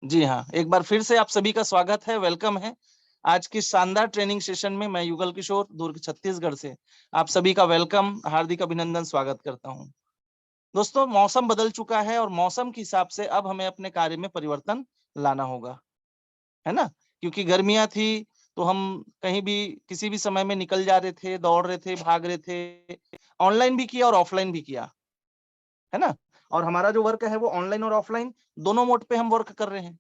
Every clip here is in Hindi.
जी हाँ, एक बार फिर से आप सभी का स्वागत है, वेलकम है। आज की शानदार ट्रेनिंग सेशन में मैं युगल किशोर दुर्ग छत्तीसगढ़ से आप सभी का वेलकम, हार्दिक अभिनंदन, स्वागत करता हूँ। दोस्तों, मौसम बदल चुका है और मौसम के हिसाब से अब हमें अपने कार्य में परिवर्तन लाना होगा, है ना? क्योंकि गर्मियाँ थी, तो हम कहीं भी किसी भी समय में निकल जा रहे थे, दौड़ रहे थे, भाग रहे थे, ऑनलाइन भी किया और ऑफलाइन भी किया, है ना? और हमारा जो वर्क है वो ऑनलाइन और ऑफलाइन दोनों मोड पे हम वर्क कर रहे हैं।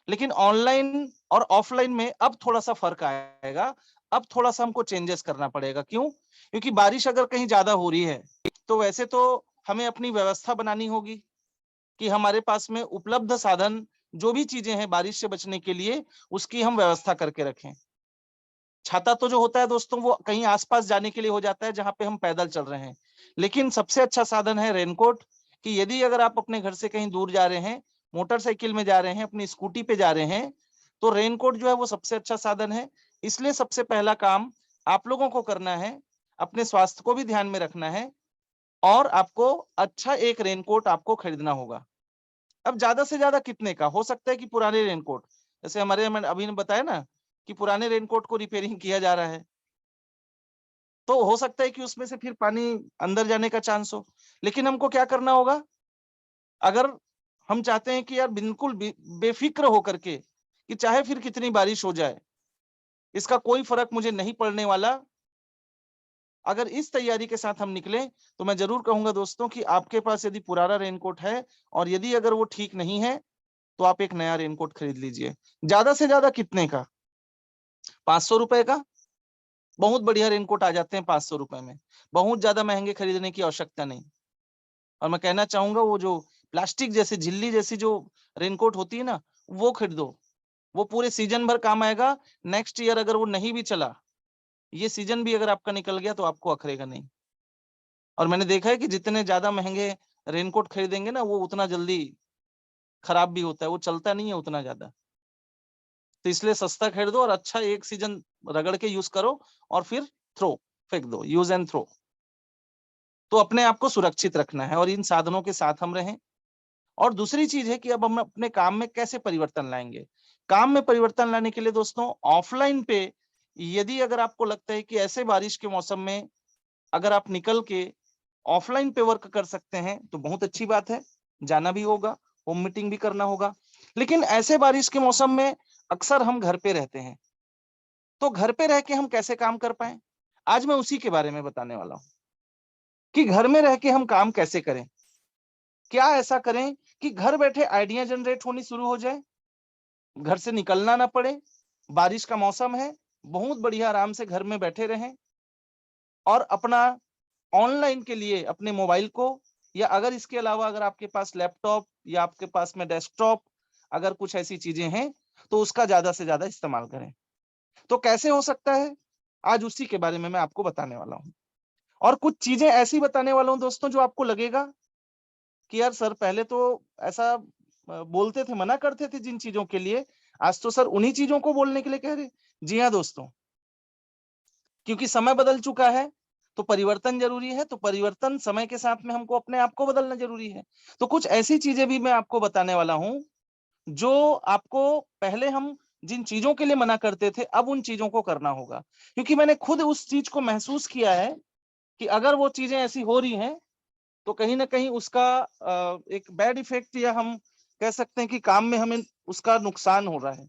लेकिन ऑनलाइन और ऑफलाइन में अब थोड़ा-सा फ़र्क आएगा। अब थोड़ा-सा हमको चेंजेस करना पड़ेगा। क्यों? क्योंकि बारिश अगर कहीं ज़्यादा हो रही है, तो वैसे तो हमें अपनी व्यवस्था बनानी होगी कि हमारे पास में उपलब्ध साधन, जो भी चीज़ें हैं बारिश से बचने के लिए, उसकी हम व्यवस्था करके रखें। छाता तो जो होता है दोस्तों, वो कहीं आस-पास जाने के लिए हो जाता है, जहाँ पे हम पैदल चल रहे हैं। लेकिन सबसे अच्छा साधन है रेनकोट, कि यदि अगर आप अपने घर से कहीं दूर जा रहे हैं, मोटरसाइकिल में जा रहे हैं, अपनी स्कूटी पे जा रहे हैं, तो रेनकोट जो है वो सबसे अच्छा साधन है। इसलिए सबसे पहला काम आप लोगों को करना है, अपने स्वास्थ्य को भी ध्यान में रखना है और आपको अच्छा एक रेनकोट आपको खरीदना होगा। अब ज़्यादा से ज़्यादा कितने का? हो सकता है कि पुराने रेनकोट, जैसे हमारे मैंने अभी ने बताया ना कि पुराने रेनकोट को रिपेयरिंग किया जा रहा है। तो हो सकता है कि उसमें से फिर पानी अंदर जाने का चांस हो। लेकिन हमको क्या करना होगा? अगर हम चाहते हैं कि यार बिल्कुल बेफ़िक्र होकर के, कि चाहे फिर कितनी बारिश हो जाए, इसका कोई फ़र्क मुझे नहीं पड़ने वाला। अगर इस तैयारी के साथ हम निकलें, तो मैं ज़रूर कहूँगा दोस्तों कि आपके पास यदि पुराना रेनकोट है और यदि अगर वो ठीक नहीं है, तो आप एक नया रेनकोट खरीद लीजिए। ज़्यादा से ज़्यादा कितने का? ₹500 का? बहुत बढ़िया रेनकोट आ जाते हैं ₹500 में। बहुत ज़्यादा महँगे खरीदने की आवश्यकता नहीं। और मैं कहना चाहूँगा, वो जो प्लास्टिक जैसी झिल्ली जैसी जो रेनकोट होती है ना, वो खरीदो। वो पूरे सीज़न भर काम आएगा। नेक्स्ट ईयर अगर वो नहीं भी चला, ये सीज़न भी अगर आपका निकल गया तो आपको अखरेगा नहीं। और मैंने देखा है कि जितने ज़्यादा महँगे रेनकोट खरीदेंगे ना, वो उतना जल्दी खराब भी होता है, वो चलता नहीं है उतना ज़्यादा। तो इसलिए सस्ता खरीदो और अच्छा एक सीज़न रगड़ के यूज़ करो और फिर थ्रो, फेंक दो, यूज़ एंड थ्रो। तो अपने आप को सुरक्षित रखना है और इन साधनों के साथ हम रहें। और दूसरी चीज़ है कि अब हम अपने काम में कैसे परिवर्तन लाएँगे? काम में परिवर्तन लाने के लिए दोस्तों, ऑफ़लाइन पे यदि अगर आपको लगता है कि ऐसे बारिश के मौसम में अगर आप निकल के ऑफ़लाइन पे वर्क कर सकते हैं, तो बहुत अच्छी बात है। जाना भी होगा, होम मीटिंग भी करना होगा। लेकिन ऐसे बारिश के मौसम में अक्सर हम घर पे रहते हैं, तो घर पे रह के हम कैसे काम कर पाएँ? आज मैं उसी के बारे में बताने वाला हूँ, कि घर में रह के हम काम कैसे करें? क्या ऐसा करें कि घर बैठे आइडिया जनरेट होनी शुरू हो जाए, घर से निकलना ना पड़े, बारिश का मौसम है, बहुत बढ़िया आराम से घर में बैठे रहें और अपना ऑनलाइन के लिए अपने मोबाइल को, या अगर इसके अलावा अगर आपके पास लैपटॉप या आपके पास में डेस्कटॉप अगर कुछ ऐसी चीज़ें हैं, तो उसका ज़्यादा से ज़्यादा इस्तेमाल करें। तो कैसे हो सकता है? आज उसी के बारे में मैं आपको बताने वाला हूँ। और कुछ चीज़ें ऐसी बताने वाला हूँ दोस्तों, जो आपको लगेगा कि यार सर पहले तो ऐसा बोलते थे, मना करते थे जिन चीज़ों के लिए, आज तो सर उन्हीं चीज़ों को बोलने के लिए कह रहे हैं। जी हाँ दोस्तों, क्योंकि समय बदल चुका है, तो परिवर्तन ज़रूरी है, तो परिवर्तन समय के साथ में हमको अपने आप को बदलना ज़रूरी है। तो कुछ ऐसी चीज़ें भी मैं आपको बताने वाला हूँ, जो आपको पहले हम जिन चीज़ों के लिए मना करते थे, अब उन चीज़ों को करना होगा। क्योंकि मैंने खुद उस चीज़ को महसूस किया है कि अगर वो चीज़ें ऐसी हो रही हैं, तो कहीं न कहीं उसका एक बैड इफ़ेक्ट, या हम कह सकते हैं कि काम में हमें उसका नुकसान हो रहा है।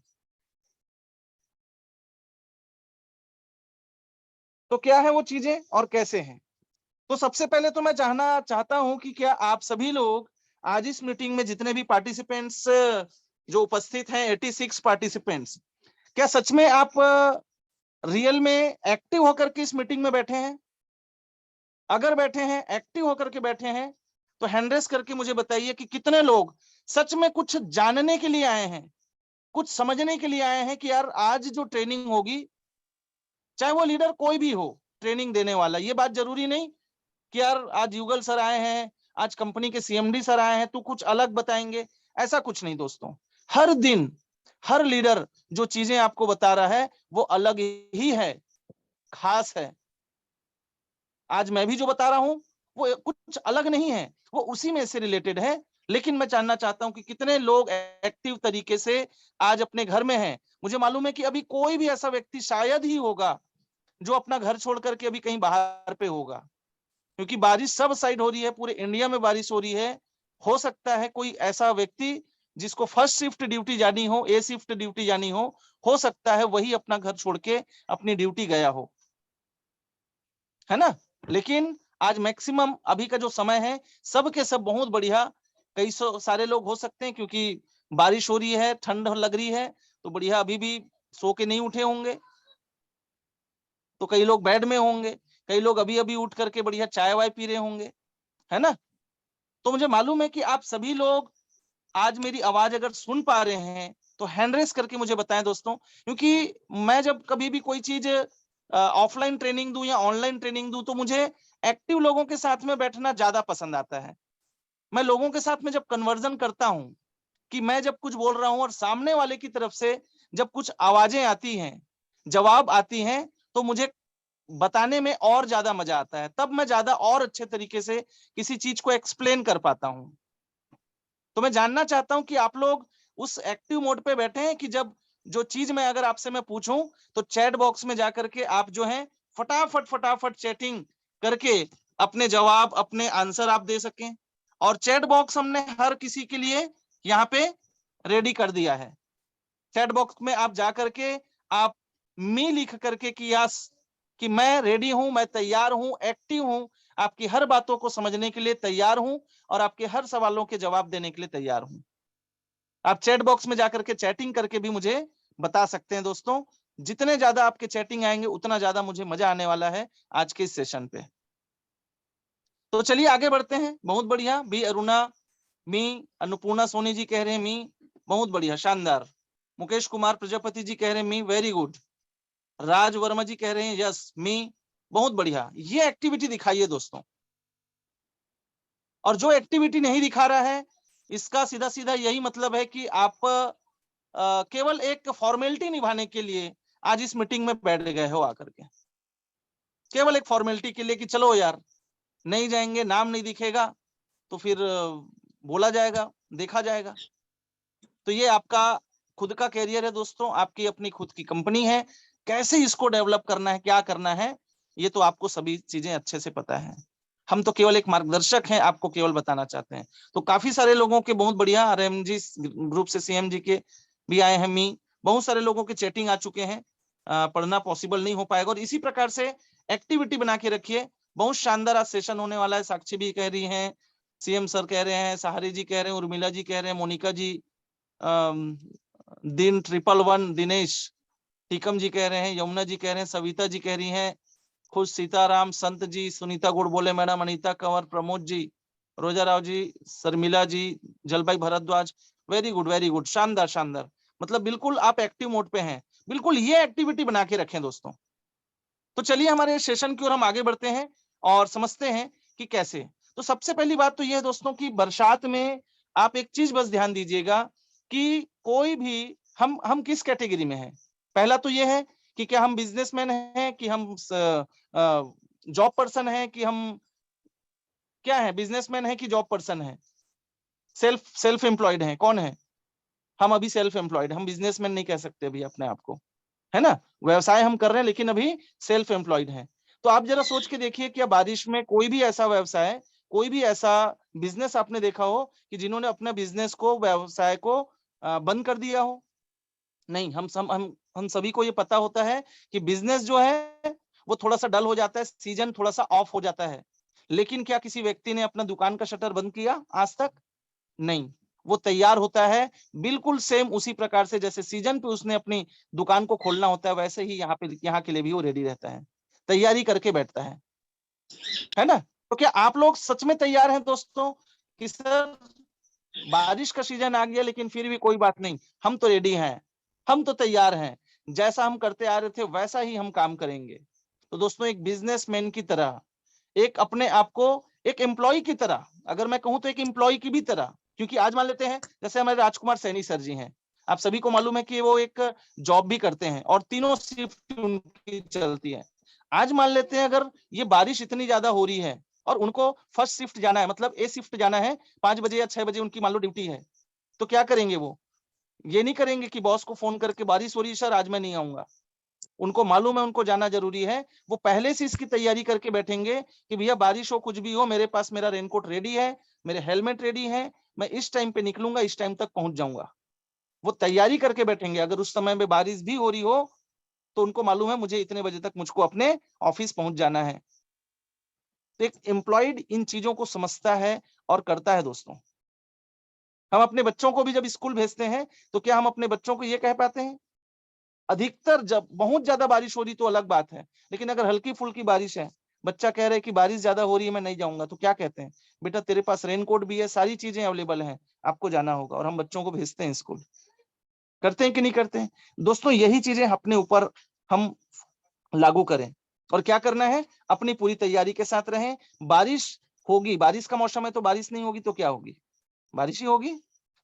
तो क्या है वो चीज़ें और कैसे हैं? तो सबसे पहले तो मैं जानना चाहता हूँ कि क्या आप सभी लोग आज इस मीटिंग में जितने भी पार्टिसिपेंट्स जो उपस्थित हैं, 86 पार्टिसिपेंट्स, क्या सच में आप रियल में एक्टिव होकर के इस मीटिंग में बैठे हैं? अगर बैठे हैं, एक्टिव होकर के बैठे हैं, तो हैंड रेज़ करके मुझे बताइए कि कितने लोग सच में कुछ जानने के लिए आए हैं, कुछ समझने के लिए आए हैं कि यार आज जो ट्रेनिंग होगी, चाहे वो लीडर कोई भी हो, ट्रेनिंग देने वाला, ये बात ज़रूरी नहीं कि यार आज युगल सर आए हैं, आज कंपनी के सीएमडी सर आए हैं, तो कुछ अलग बताएँगे, ऐसा कुछ नहीं दोस्तों। हर दिन, हर लीडर जो चीज़ें आपको बता रहा है, वो अलग ही है, खास है। आज मैं भी जो बता रहा हूँ, वो कुछ अलग नहीं है, वो उसी में से रिलेटेड है, लेकिन मैं जानना चाहता हूं कि कितने लोग एक्टिव तरीके से आज अपने घर में हैं। मुझे मालूम है कि अभी कोई भी ऐसा व्यक्ति शायद ही होगा जो अपना घर छोड़ करके अभी कहीं बाहर पे होगा, क्योंकि बारिश सब साइड हो रही है, पूरे इंडिया में बारिश हो रही है। हो सकता है कोई ऐसा व्यक्ति जिसको फर्स्ट शिफ्ट ड्यूटी जानी हो, ए शिफ्ट ड्यूटी जानी हो सकता है वही अपना घर छोड़ के अपनी ड्यूटी गया हो, है ना। लेकिन आज मैक्सिमम अभी का जो समय है, सब के सब बहुत बढ़िया, कई सारे लोग हो सकते हैं क्योंकि बारिश हो रही है, ठंड लग रही है, तो बढ़िया अभी भी सो के नहीं उठे होंगे, तो कई लोग बेड में होंगे, कई लोग अभी अभी उठ करके बढ़िया चाय वाय पी रहे होंगे, है ना। तो मुझे मालूम है कि आप सभी लोग आज मेरी आवाज अगर सुन पा रहे हैं तो हैंड रेस करके मुझे बताएं दोस्तों, क्योंकि मैं जब कभी भी कोई चीज ऑफलाइन ट्रेनिंग दूं या ऑनलाइन ट्रेनिंग दूं तो मुझे एक्टिव लोगों के साथ में बैठना ज्यादा पसंद आता है। मैं लोगों के साथ में जब कन्वर्जन करता हूं, कि मैं जब कुछ बोल रहा हूं और सामने वाले की तरफ से जब कुछ आवाजें आती हैं, जवाब आती हैं, तो मुझे बताने में और ज्यादा मजा आता है, तब मैं ज्यादा और अच्छे तरीके से किसी चीज को एक्सप्लेन कर पाता हूं। तो मैं जानना चाहता हूं कि आप लोग उस एक्टिव मोड पे बैठे हैं कि जब जो चीज मैं अगर आपसे मैं पूछूं तो चैट बॉक्स में जाकर के आप जो है फटाफट फटाफट चैटिंग करके अपने जवाब अपने आंसर आप दे सकें। और चैट बॉक्स हमने हर किसी के लिए यहाँ पे रेडी कर दिया है। चैट बॉक्स में आप जा करके आप मी लिख करके कि यस, कि मैं रेडी हूं, मैं तैयार हूं, एक्टिव हूं, आपकी हर बातों को समझने के लिए तैयार हूं और आपके हर सवालों के जवाब देने के लिए तैयार हूं। आप चैट बॉक्स में जाकर के चैटिंग करके भी मुझे बता सकते हैं दोस्तों। जितने ज्यादा आपके चैटिंग आएंगे उतना ज्यादा मुझे मजा आने वाला है आज के इस सेशन पे। तो चलिए आगे बढ़ते हैं। बहुत बढ़िया, बी अरुणा मी, अन्नपूर्णा सोनी जी कह रहे हैं मी, बहुत बढ़िया, शानदार। मुकेश कुमार प्रजापति जी कह रहे हैं मी, वेरी गुड। राज वर्मा जी कह रहे हैं यस मी, बहुत बढ़िया। ये एक्टिविटी दिखाइए दोस्तों। और जो एक्टिविटी नहीं दिखा रहा है, इसका सीधा सीधा यही मतलब है कि आप केवल एक फॉर्मेलिटी निभाने के लिए आज इस मीटिंग में बैठ गए हो आकर के, केवल एक फॉर्मेलिटी के लिए कि चलो यार, नहीं जाएंगे, नाम नहीं दिखेगा तो फिर बोला जाएगा, देखा जाएगा। तो ये आपका खुद का कैरियर है दोस्तों, आपकी अपनी खुद की कंपनी है, कैसे इसको डेवलप करना है, क्या करना है, ये तो आपको सभी चीजें अच्छे से पता है। हम तो केवल एक मार्गदर्शक हैं, आपको केवल बताना चाहते हैं। तो काफी सारे लोगों के बहुत बढ़िया, आरएम जी ग्रुप से सीएम जी के भी आए हैं मी, बहुत सारे लोगों के चैटिंग आ चुके हैं। पढ़ना पॉसिबल नहीं हो पाएगा, और इसी प्रकार से एक्टिविटी बना के रखिए। बहुत शानदार आज सेशन होने वाला है। साक्षी भी कह रही है, सीएम सर कह रहे हैं, सहारी जी कह रहे हैं, उर्मिला जी कह रहे हैं, मोनिका जी, दिन 111 दिनेश, टीकम जी कह रहे हैं, यमुना जी कह रहे हैं, सविता जी कह रही हैं, खुश सीताराम, संत जी, Sunita Godbole madam, Anita Kanwar, Pramod ji, Roja Rao ji, Sharmila ji, Jalbhai Bharadwaj, very good very good, शानदार शानदार। मतलब बिल्कुल आप एक्टिव मोड पे हैं, बिल्कुल ये एक्टिविटी बना के रखें दोस्तों। तो चलिए हमारे सेशन की ओर हम आगे बढ़ते हैं और समझते हैं कि कैसे। तो सबसे पहली बात तो यह है दोस्तों कि बरसात में आप एक चीज बस ध्यान दीजिएगा कि कोई भी, हम किस कैटेगरी में हैं। पहला तो यह है कि क्या हम बिजनेसमैन हैं, कि हम जॉब पर्सन हैं, कि हम क्या है, बिजनेसमैन है कि जॉब पर्सन है, सेल्फ सेल्फ एम्प्लॉयड है, कौन है। हम अभी सेल्फ एम्प्लॉयड, हम बिजनेसमैन नहीं कह सकते अभी अपने आप को, है ना। व्यवसाय हम कर रहे हैं लेकिन अभी सेल्फ एम्प्लॉयड हैं। तो आप जरा सोच के देखिए कि बारिश में कोई भी ऐसा व्यवसाय, कोई भी ऐसा बिजनेस आपने देखा हो कि जिन्होंने अपने बिजनेस को, व्यवसाय को बंद कर दिया हो। नहीं, हम सभी को ये पता होता है कि बिजनेस जो है वो थोड़ा सा डल हो जाता है, सीजन थोड़ा सा ऑफ हो जाता है। लेकिन क्या किसी व्यक्ति ने अपना दुकान का शटर बंद किया आज तक? नहीं, वो तैयार होता है बिल्कुल सेम उसी प्रकार से जैसे सीजन पे उसने अपनी दुकान को खोलना होता है, वैसे ही यहाँ के लिए भी वो रेडी रहता है, तैयारी करके बैठता है ना। तो क्या आप लोग सच में तैयार हैं दोस्तों कि सर बारिश का सीजन आ गया लेकिन फिर भी कोई बात नहीं, हम तो रेडी हैं, हम तो तैयार हैं, जैसा हम करते आ रहे थे वैसा ही हम काम करेंगे। तो दोस्तों एक बिजनेसमैन की तरह, एक अपने आप को एक एम्प्लॉय की तरह, अगर मैं कहूं तो एक एम्प्लॉय की भी तरह, क्योंकि आज मान लेते हैं जैसे हमारे राजकुमार सैनी सर जी हैं, आप सभी को मालूम है कि वो एक जॉब भी करते हैं और तीनों शिफ्ट उनकी चलती है। आज मान लेते हैं अगर ये बारिश इतनी ज्यादा हो रही है और उनको फर्स्ट शिफ्ट जाना है, मतलब ए शिफ्ट जाना है, 5 बजे या 6 बजे उनकी मान लो ड्यूटी है, तो क्या करेंगे वो? ये नहीं करेंगे कि बॉस को फोन करके बारिश हो रही है सर आज मैं नहीं आऊंगा। उनको मालूम है उनको जाना जरूरी है, वो पहले से इसकी तैयारी करके बैठेंगे कि भैया बारिश हो कुछ भी हो मेरे पास मेरा रेनकोट रेडी है, मेरे हेलमेट रेडी है, मैं इस टाइम पे निकलूंगा, इस टाइम तक पहुंच जाऊंगा। वो तैयारी करके बैठेंगे। अगर उस समय में बारिश भी हो रही हो तो उनको मालूम है मुझे इतने बजे तक मुझको अपने ऑफिस पहुंच जाना है। तो एक एम्प्लॉयड इन चीजों को समझता है और करता है दोस्तों। हम अपने बच्चों को भी जब स्कूल भेजते हैं तो क्या हम अपने बच्चों को ये कह पाते हैं? अधिकतर जब बहुत ज्यादा बारिश हो रही तो अलग बात है, लेकिन अगर हल्की फुल्की बारिश है, बच्चा कह रहा है कि बारिश ज्यादा हो रही है मैं नहीं जाऊंगा, तो क्या कहते हैं? बेटा तेरे पास रेनकोट भी है, सारी चीजें अवेलेबल हैं, आपको जाना होगा, और हम बच्चों को भेजते हैं स्कूल। करते हैं कि नहीं करते हैं दोस्तों? यही चीजें अपने ऊपर हम लागू करें। और क्या करना है? अपनी पूरी तैयारी के साथ रहें। बारिश होगी, बारिश का मौसम है तो बारिश नहीं होगी तो क्या होगी? बारिश ही होगी,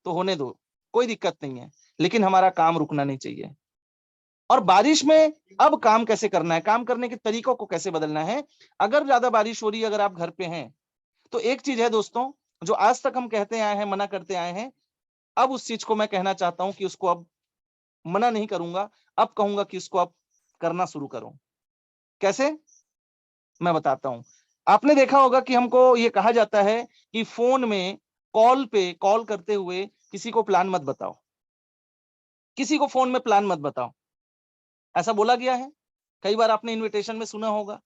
तो होने दो, कोई दिक्कत नहीं है, लेकिन हमारा काम रुकना नहीं चाहिए। और बारिश में अब काम कैसे करना है, काम करने के तरीकों को कैसे बदलना है? अगर ज्यादा बारिश हो रही है, अगर आप घर पे हैं, तो एक चीज है दोस्तों, जो आज तक हम कहते आए हैं, मना करते आए हैं, अब उस चीज को मैं कहना चाहता हूं कि उसको अब मना नहीं करूंगा, अब कहूंगा कि उसको अब करना शुरू करो। कैसे? मैं बताता हूं। आपने देखा होगा कि हमको ये कहा जाता है कि फोन में कॉल पे कॉल करते हुए किसी को प्लान मत बताओ, किसी को फोन में प्लान मत बताओ, ऐसा बोला गया है। कई बार आपने इनविटेशन में सुना होगा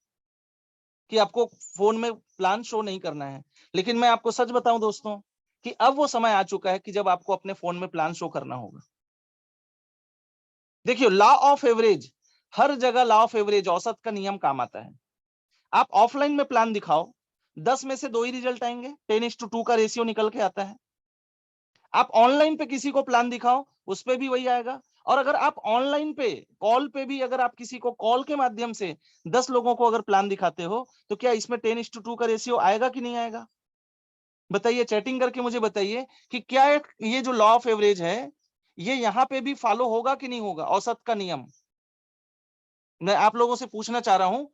कि आपको फोन में प्लान शो नहीं करना है, लेकिन मैं आपको सच बताऊं दोस्तों कि अब वो समय आ चुका है कि जब आपको अपने फोन में प्लान शो करना होगा। देखिए, लॉ ऑफ एवरेज, हर जगह लॉ ऑफ एवरेज, औसत का नियम काम आता है। आप ऑफलाइन में प्लान दिखाओ, 10 में से 2 ही रिजल्ट आएंगे, 10:2 का रेशियो निकल के आता है। आप ऑनलाइन पे किसी को प्लान दिखाओ, उस पे भी वही आएगा। और अगर आप ऑनलाइन पे कॉल पे भी अगर आप किसी को कॉल के माध्यम से 10 लोगों को अगर प्लान दिखाते हो, तो क्या इसमें 10:2 का रेशियो आएगा कि नहीं आएगा? बताइए, चैटिंग करके मुझे बताइए कि क्या ये जो लॉ ऑफ एवरेज है, ये यहाँ पे भी फॉलो होगा कि नहीं होगा, औसत का नियम? मैं आप लोगों से पूछना चाह रहा हूं,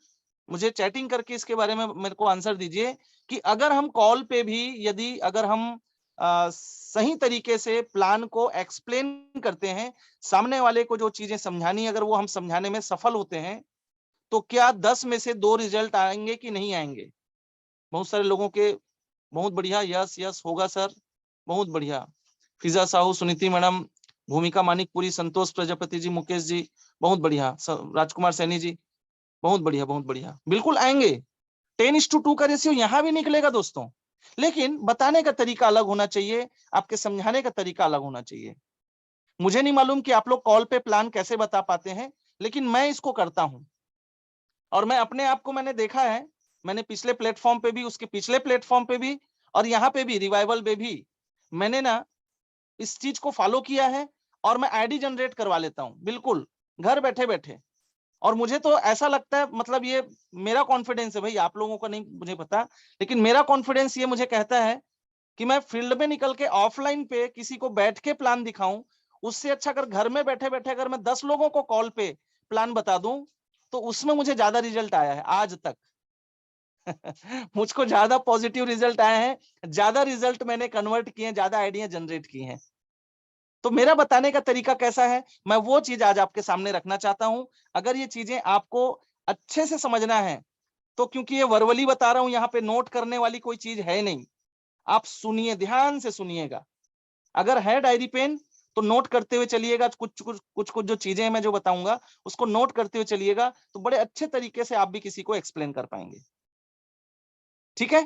मुझे चैटिंग करके इसके बारे में मेरे को आंसर दीजिए कि अगर हम कॉल पे भी यदि अगर हम सही तरीके से प्लान को एक्सप्लेन करते हैं, सामने वाले को जो चीजें समझानी अगर वो हम समझाने में सफल होते हैं, तो क्या 10 में से 2 रिजल्ट आएंगे कि नहीं आएंगे? बहुत सारे लोगों के बहुत बढ़िया, यस यस होगा सर, बहुत बढ़िया। फिजा साहू, सुनीति मैडम, भूमिका मानिकपुरी, संतोष प्रजापति जी, मुकेश जी, बहुत बढ़िया, राजकुमार सैनी जी, बहुत बढ़िया बहुत बढ़िया, बिल्कुल आएंगे। 10:2 का रेशियो यहां भी निकलेगा दोस्तों, लेकिन बताने का तरीका अलग होना चाहिए, आपके समझाने का तरीका अलग होना चाहिए। मुझे नहीं मालूम कि आप लोग कॉल पे प्लान कैसे बता पाते हैं, लेकिन मैं इसको करता हूं। और मैं अपने आप को मैंने देखा है, मैंने पिछले प्लेटफॉर्म पे भी, उसके पिछले प्लेटफॉर्म पे भी, और यहाँ पे भी रिवाइवल पे भी मैंने ना इस चीज को फॉलो किया है। और मैं आईडी जनरेट करवा लेता हूँ, बिल्कुल घर बैठे बैठे। और मुझे तो ऐसा लगता है, मतलब ये मेरा कॉन्फिडेंस है भाई, आप लोगों का नहीं मुझे पता, लेकिन मेरा कॉन्फिडेंस ये मुझे कहता है कि मैं फील्ड में निकल के ऑफलाइन पे किसी को बैठ के प्लान दिखाऊं, उससे अच्छा अगर घर में बैठे बैठे अगर मैं 10 लोगों को कॉल पे प्लान बता दूं, तो उसमें मुझे ज्यादा रिजल्ट आया है आज तक। मुझको ज्यादा पॉजिटिव रिजल्ट आए हैं, ज्यादा रिजल्ट मैंने कन्वर्ट किए हैं, ज्यादा आइडिया जनरेट की हैं। तो मेरा बताने का तरीका कैसा है, मैं वो चीज आज आपके सामने रखना चाहता हूं। अगर ये चीजें आपको अच्छे से समझना है, तो क्योंकि ये वर्बली बता रहा हूं, यहाँ पे नोट करने वाली कोई चीज है नहीं, आप सुनिए, ध्यान से सुनिएगा। अगर है डायरी पेन तो नोट करते हुए चलिएगा, कुछ कुछ कुछ कुछ जो चीजें मैं जो बताऊंगा उसको नोट करते हुए चलिएगा, तो बड़े अच्छे तरीके से आप भी किसी को एक्सप्लेन कर पाएंगे। ठीक है,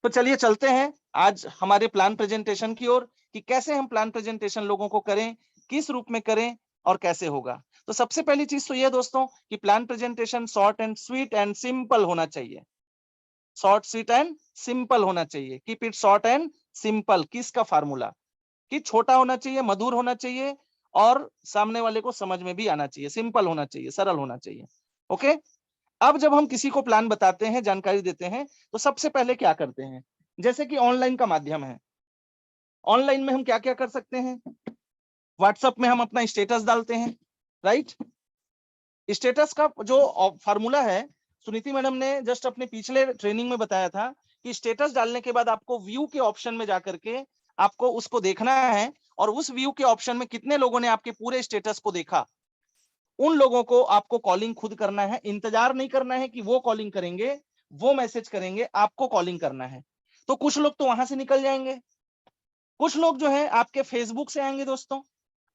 तो चलिए चलते हैं आज हमारे प्लान प्रेजेंटेशन की ओर, कि कैसे हम प्लान प्रेजेंटेशन लोगों को करें, किस रूप में करें और कैसे होगा। तो सबसे पहली चीज तो ये दोस्तों कि plan presentation short and sweet and simple होना चाहिए। शॉर्ट स्वीट एंड सिंपल होना चाहिए, keep it short and simple. किसका फार्मूला? कि छोटा होना चाहिए, मधुर होना चाहिए, और सामने वाले को समझ में भी आना चाहिए, सिंपल होना चाहिए, सरल होना चाहिए। ओके, अब जब हम किसी को प्लान बताते हैं, जानकारी देते हैं, तो सबसे पहले क्या करते हैं? जैसे कि ऑनलाइन का माध्यम है, ऑनलाइन में हम क्या क्या कर सकते हैं? व्हाट्सएप में हम अपना स्टेटस डालते हैं, राइट? स्टेटस का जो फार्मूला है, सुनीति मैडम ने जस्ट अपने पिछले ट्रेनिंग में बताया था कि स्टेटस डालने के बाद आपको व्यू के ऑप्शन में जाकर के आपको उसको देखना है, और उस व्यू के ऑप्शन में कितने लोगों ने आपके पूरे स्टेटस को देखा, उन लोगों को आपको कॉलिंग खुद करना है। इंतजार नहीं करना है कि वो कॉलिंग करेंगे, वो मैसेज करेंगे, आपको कॉलिंग करना है। तो कुछ लोग तो वहां से निकल जाएंगे, कुछ लोग जो है आपके फेसबुक से आएंगे। दोस्तों,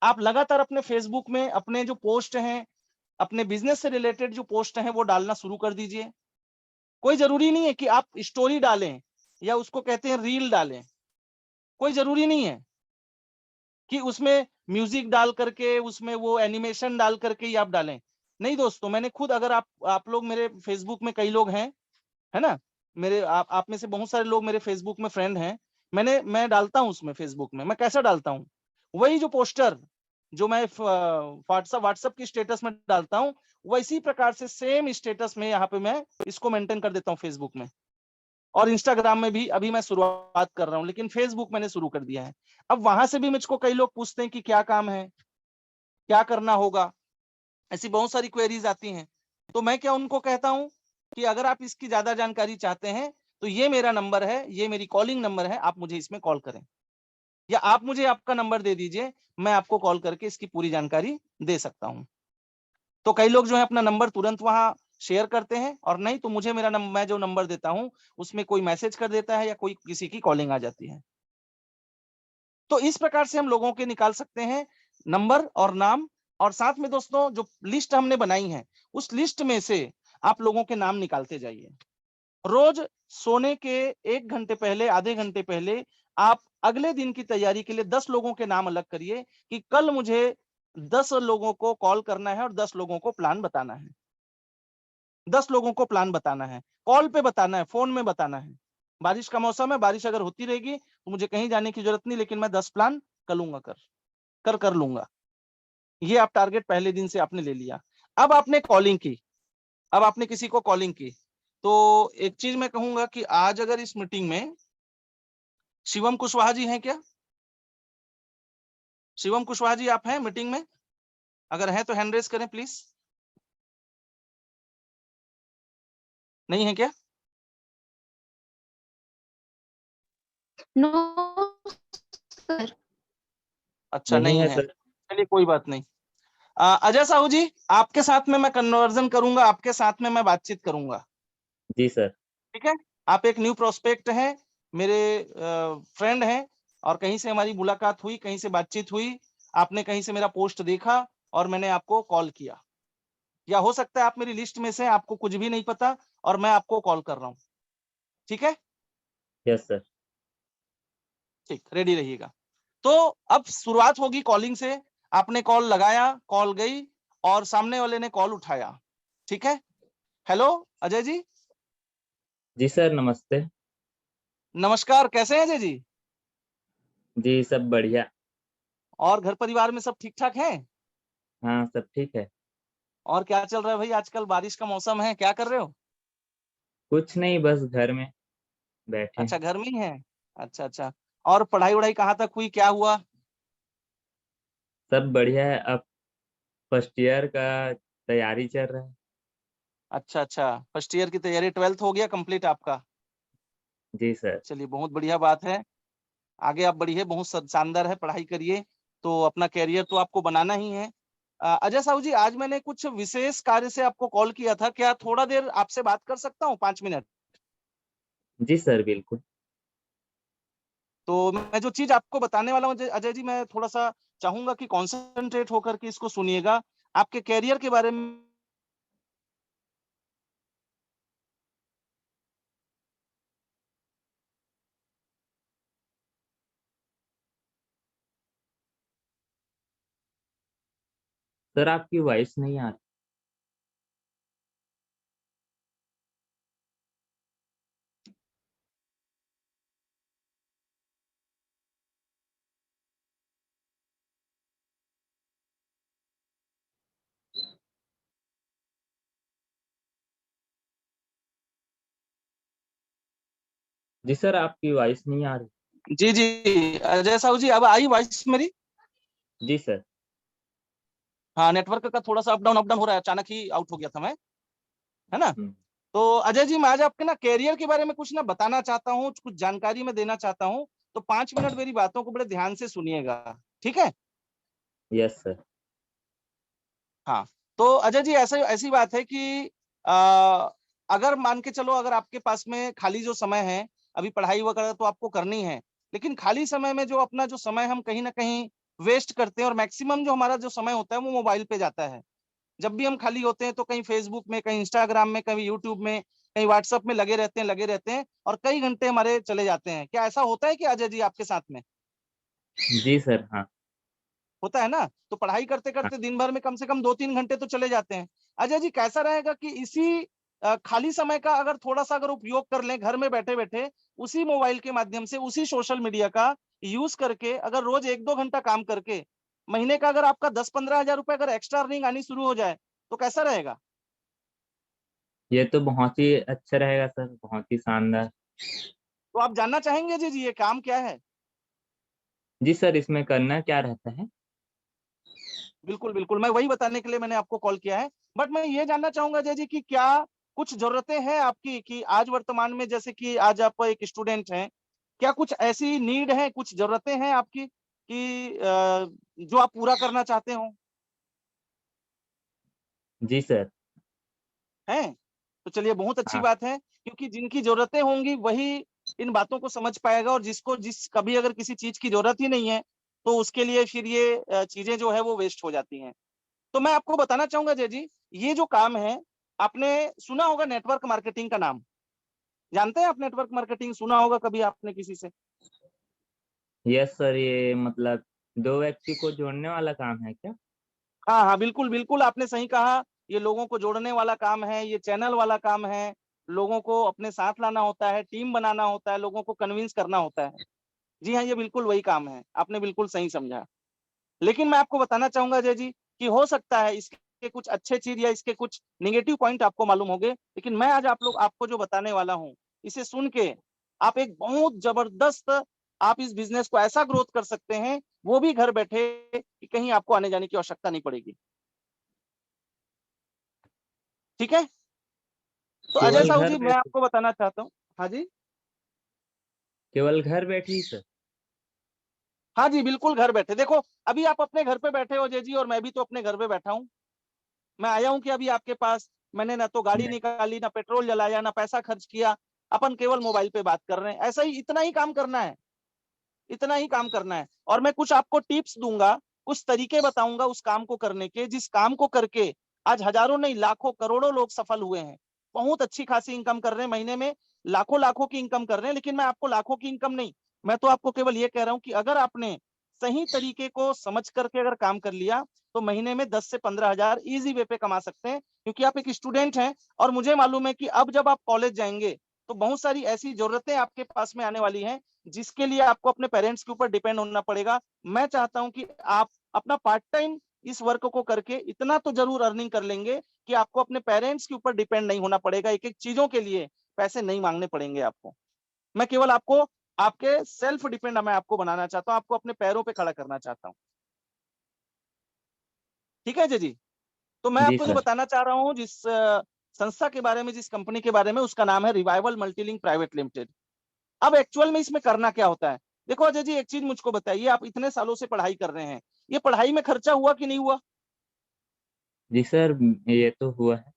आप लगातार अपने फेसबुक में अपने जो पोस्ट हैं, अपने बिजनेस से रिलेटेड जो पोस्ट हैं, वो डालना शुरू कर दीजिए। कोई जरूरी नहीं है कि आप स्टोरी डालें या उसको कहते हैं रील डालें, कोई जरूरी नहीं है कि उसमें म्यूजिक डाल करके, उसमें वो एनिमेशन डाल करके ही आप डालें। नहीं दोस्तों, मैंने खुद, अगर आप लोग मेरे फेसबुक में कई लोग हैं, है ना, मेरे आप में से बहुत सारे लोग मेरे फेसबुक में फ्रेंड हैं। मैं डालता हूं उसमें, फेसबुक में मैं कैसा डालता हूं, वही जो पोस्टर जो मैं व्हाट्सएप की स्टेटस में डालता हूं, वैसी प्रकार से सेम स्टेटस में यहाँ पे मैं इसको मेंटेन कर देता हूँ फेसबुक में। और इंस्टाग्राम में भी अभी मैं शुरुआत कर रहा हूँ, लेकिन फेसबुक मैंने शुरू कर दिया है। अब वहां से भी मुझको कई लोग पूछते हैं कि क्या काम है, क्या करना होगा, ऐसी बहुत सारी क्वेरीज आती हैं। तो मैं क्या उनको कहता हूं कि अगर आप इसकी ज्यादा जानकारी चाहते हैं तो ये मेरा नंबर है, ये मेरी कॉलिंग नंबर है, आप मुझे इसमें कॉल करें, या आप मुझे आपका नंबर दे दीजिए, मैं आपको कॉल करके इसकी पूरी जानकारी दे सकता हूं। तो कई लोग जो है अपना नंबर तुरंत वहां शेयर करते हैं, और नहीं तो मुझे मेरा नंबर, मैं जो नंबर देता हूं उसमें कोई मैसेज कर देता है या कोई किसी की कॉलिंग आ जाती है। तो इस प्रकार से हम लोगों के निकाल सकते हैं नंबर और नाम। और साथ में दोस्तों, जो लिस्ट हमने बनाई है, उस लिस्ट में से आप लोगों के नाम निकालते जाइए। रोज सोने के 1 घंटे पहले, आधे घंटे पहले, आप अगले दिन की तैयारी के लिए 10 लोगों के नाम अलग करिए कि कल मुझे 10 लोगों को कॉल करना है और 10 लोगों को प्लान बताना है। 10 लोगों को प्लान बताना है, कॉल पे बताना है, फोन में बताना है। बारिश का मौसम है, बारिश अगर होती रहेगी तो मुझे कहीं जाने की जरूरत नहीं, लेकिन मैं 10 प्लान कर लूंगा, कर लूंगा। ये आप टारगेट पहले दिन से आपने ले लिया। अब आपने कॉलिंग की, अब आपने किसी को कॉलिंग की, तो एक चीज मैं कहूंगा कि आज अगर इस मीटिंग में शिवम कुशवाहा जी हैं क्या? शिवम कुशवाहा जी आप हैं मीटिंग में? अगर हैं तो हैंड रेस करें प्लीज। नहीं है क्या? No sir. अच्छा, नहीं नहीं है है, सर। चलिए कोई बात नहीं। अजय साहू जी, आपके साथ में मैं कन्वर्जन करूंगा, आपके साथ में मैं बातचीत करूंगा, जी सर। ठीक है? आप एक न्यू प्रोस्पेक्ट हैं, मेरे फ्रेंड हैं, और कहीं से हमारी मुलाकात हुई, कहीं से बातचीत हुई, आपने कहीं से मेरा पोस्ट देखा और मैंने आपको कॉल किया, या हो सकता है आप मेरी लिस्ट में से, आपको कुछ भी नहीं पता और मैं आपको कॉल कर रहा हूँ। ठीक है? Yes sir. ठीक, रेडी रहिएगा। तो अब शुरुआत होगी कॉलिंग से। आपने कॉल लगाया, कॉल गई, और सामने वाले ने कॉल उठाया, ठीक है? हेलो अजय जी। जी सर, नमस्ते। नमस्कार, कैसे हैं अजय जी? जी सब बढ़िया। और घर परिवार में सब ठीक ठाक हैं? हाँ सब ठीक है। और क्या चल रहा है भाई? आजकल बारिश का मौसम है, क्या कर रहे हो? कुछ नहीं, बस घर में बैठे अच्छा, हैं। घर में ही है। अच्छा अच्छा। और पढ़ाई वढ़ाई कहाँ तक हुई, क्या हुआ? सब बढ़िया है। अब फर्स्ट ईयर का तैयारी चल रहा है। अच्छा अच्छा, फर्स्ट ईयर की तैयारी, 12th हो गया कंप्लीट आपका? जी सर। चलिए, बहुत बढ़िया बात है। आगे आप बढ़िए, बहुत शानदार है, पढ़ाई करिए। तो अपना कैरियर तो आपको बनाना ही है। अजय साहू जी, आज मैंने कुछ विशेष कार्य से आपको कॉल किया था, क्या थोड़ा देर आपसे बात कर सकता हूँ, 5 मिनट? जी सर बिल्कुल। तो मैं जो चीज आपको बताने वाला हूँ अजय जी, मैं थोड़ा सा चाहूंगा कि कॉन्सेंट्रेट होकर के इसको सुनिएगा। आपके कैरियर के बारे में सर आपकी वॉइस नहीं आ रही। जी सर, आपकी वॉइस नहीं आ रही। जी जी, अजय साहू जी, अब आई वॉइस मेरी? जी सर। हाँ, नेटवर्क का थोड़ा सा अप डाउन हो रहा है, अचानक ही आउट हो गया था मैं, है ना? तो अजय जी, मैं आज आपके ना कैरियर के बारे में कुछ ना बताना चाहता हूँ, कुछ जानकारी मैं देना चाहता हूँ। तो 5 मिनट मेरी बातों को बड़े ध्यान से सुनिएगा, ठीक है? Yes sir. हाँ, तो अजय जी, ऐसा ऐसी बात है कि अगर मान के चलो, अगर आपके पास में खाली जो समय है, अभी पढ़ाई वगैरह तो आपको करनी है, लेकिन खाली समय में जो अपना जो समय हम कहीं ना कहीं वेस्ट करते हैं, और मैक्सिमम जो हमारा जो समय होता है वो मोबाइल पे जाता है। जब भी हम खाली होते हैं तो कहीं फेसबुक में, कहीं इंस्टाग्राम में, कहीं यूट्यूब में, कहीं व्हाट्सएप में लगे रहते हैं और कई घंटे हमारे चले जाते हैं। क्या ऐसा होता है कि अजय जी आपके साथ में? जी सर, हाँ। होता है ना? तो पढ़ाई करते हाँ, करते दिन भर में कम से कम 2-3 घंटे तो चले जाते हैं। अजय जी, कैसा रहेगा कि इसी खाली समय का अगर थोड़ा सा अगर उपयोग कर लें घर में बैठे बैठे, उसी मोबाइल के माध्यम से, उसी सोशल मीडिया का यूज करके, अगर रोज 1-2 घंटा काम करके महीने का अगर आपका 10-15 हजार रुपए अगर एक्स्ट्रा अर्निंग आनी शुरू हो जाए, तो कैसा रहेगा? ये तो बहुत ही अच्छा रहेगा सर, बहुत ही शानदार। तो आप जानना चाहेंगे जी जी ये काम क्या है? जी सर, इसमें करना क्या रहता है? बिल्कुल बिल्कुल, मैं वही बताने के लिए मैंने आपको कॉल किया है। बट मैं ये जानना चाहूंगा जय जी कि क्या कुछ जरूरतें हैं आपकी, कि आज वर्तमान में, जैसे कि आज आप एक स्टूडेंट हैं, क्या कुछ ऐसी नीड है, कुछ जरूरतें हैं आपकी कि जो आप पूरा करना चाहते हो? जी सर। हैं? तो चलिए, बहुत अच्छी हाँ। बात है, क्योंकि जिनकी जरूरतें होंगी वही इन बातों को समझ पाएगा, और जिस कभी अगर किसी चीज की जरूरत ही नहीं है, तो उसके लिए फिर ये चीजें जो है वो वेस्ट हो जाती हैं। तो मैं आपको बताना चाहूंगा जय जी, ये जो काम है, आपने सुना होगा नेटवर्क मार्केटिंग का नाम। जानते हैं आप नेटवर्क मार्केटिंग? सुना होगा कभी आपने किसी से? यस सर, ये मतलब दो व्यक्ति को जोड़ने वाला काम है क्या? हाँ हाँ, बिल्कुल बिल्कुल, आपने सही कहा। ये लोगों को जोड़ने वाला काम है, ये चैनल वाला काम है। लोगों को अपने साथ लाना होता है, टीम बनाना होता है, लोगों को कन्विंस करना होता है। जी हाँ, ये बिल्कुल वही काम है, आपने बिल्कुल सही समझा। लेकिन मैं आपको बताना चाहूंगा जय जी कि हो सकता है इसके कुछ अच्छे चीज या इसके कुछ निगेटिव पॉइंट आपको मालूम होंगे, लेकिन मैं आज आपको जो बताने वाला हूँ, इसे सुन के आप एक बहुत जबरदस्त, आप इस बिजनेस को ऐसा ग्रोथ कर सकते हैं, वो भी घर बैठे, कि कहीं आपको आने जाने की आवश्यकता नहीं पड़ेगी। ठीक है? तो अजय केवल साहू घर जी, मैं बैठे? आपको बताना चाहता हूँ। हाँ जी। केवल घर बैठे ही सर? हाँ जी, बिल्कुल घर बैठे। देखो, अभी आप अपने घर पे बैठे हो जय जी, और मैं भी तो अपने घर पे बैठा हूँ। मैं आया हूं कि अभी आपके पास, मैंने ना तो गाड़ी नहीं। निकाली, ना पेट्रोल जलाया, ना पैसा खर्च किया। अपन केवल मोबाइल पे बात कर रहे हैं। ऐसा ही, इतना ही काम करना है, इतना ही काम करना है। और मैं कुछ आपको टिप्स दूंगा, कुछ तरीके बताऊंगा उस काम को करने के, जिस काम को करके आज हजारों नहीं, लाखों करोड़ों लोग सफल हुए हैं। बहुत अच्छी खासी इनकम कर रहे हैं, महीने में लाखों लाखों की इनकम कर रहे हैं। लेकिन मैं आपको लाखों की इनकम नहीं, मैं तो आपको केवल ये कह रहा हूं कि अगर आपने सही तरीके को समझ करके अगर काम कर लिया, तो महीने में 10 से 15 हजार इजी वे पे कमा सकते हैं। क्योंकि आप एक स्टूडेंट हैं, और मुझे मालूम है कि अब जब आप कॉलेज जाएंगे, तो बहुत सारी ऐसी जरूरतें आपके पास में आने वाली हैं, जिसके लिए आपको अपने पेरेंट्स के ऊपर डिपेंड होना पड़ेगा। मैं चाहता हूं कि आप अपना पार्ट टाइम इस वर्क को करके इतना तो जरूर अर्निंग कर लेंगे, कि आपको अपने पेरेंट्स के ऊपर डिपेंड नहीं होना पड़ेगा, एक एक चीजों के लिए पैसे नहीं मांगने पड़ेंगे आपको। मैं केवल आपको, आपके सेल्फ डिपेंड मैं आपको बनाना चाहता हूं, आपको अपने पैरों पे खड़ा करना चाहता हूं। ठीक है जी? तो मैं जी आपको जो सर। बताना चाह रहा हूँ, जिस संस्था के बारे में, जिस कंपनी के बारे में, उसका नाम है रिवाइवल मल्टीलिंक प्राइवेट लिमिटेड। अब एक्चुअल में इसमें करना क्या होता है? देखो अजय जी, एक चीज मुझको बताइए, आप इतने सालों से पढ़ाई कर रहे हैं, ये पढ़ाई में खर्चा हुआ कि नहीं हुआ? जी सर, ये तो हुआ है,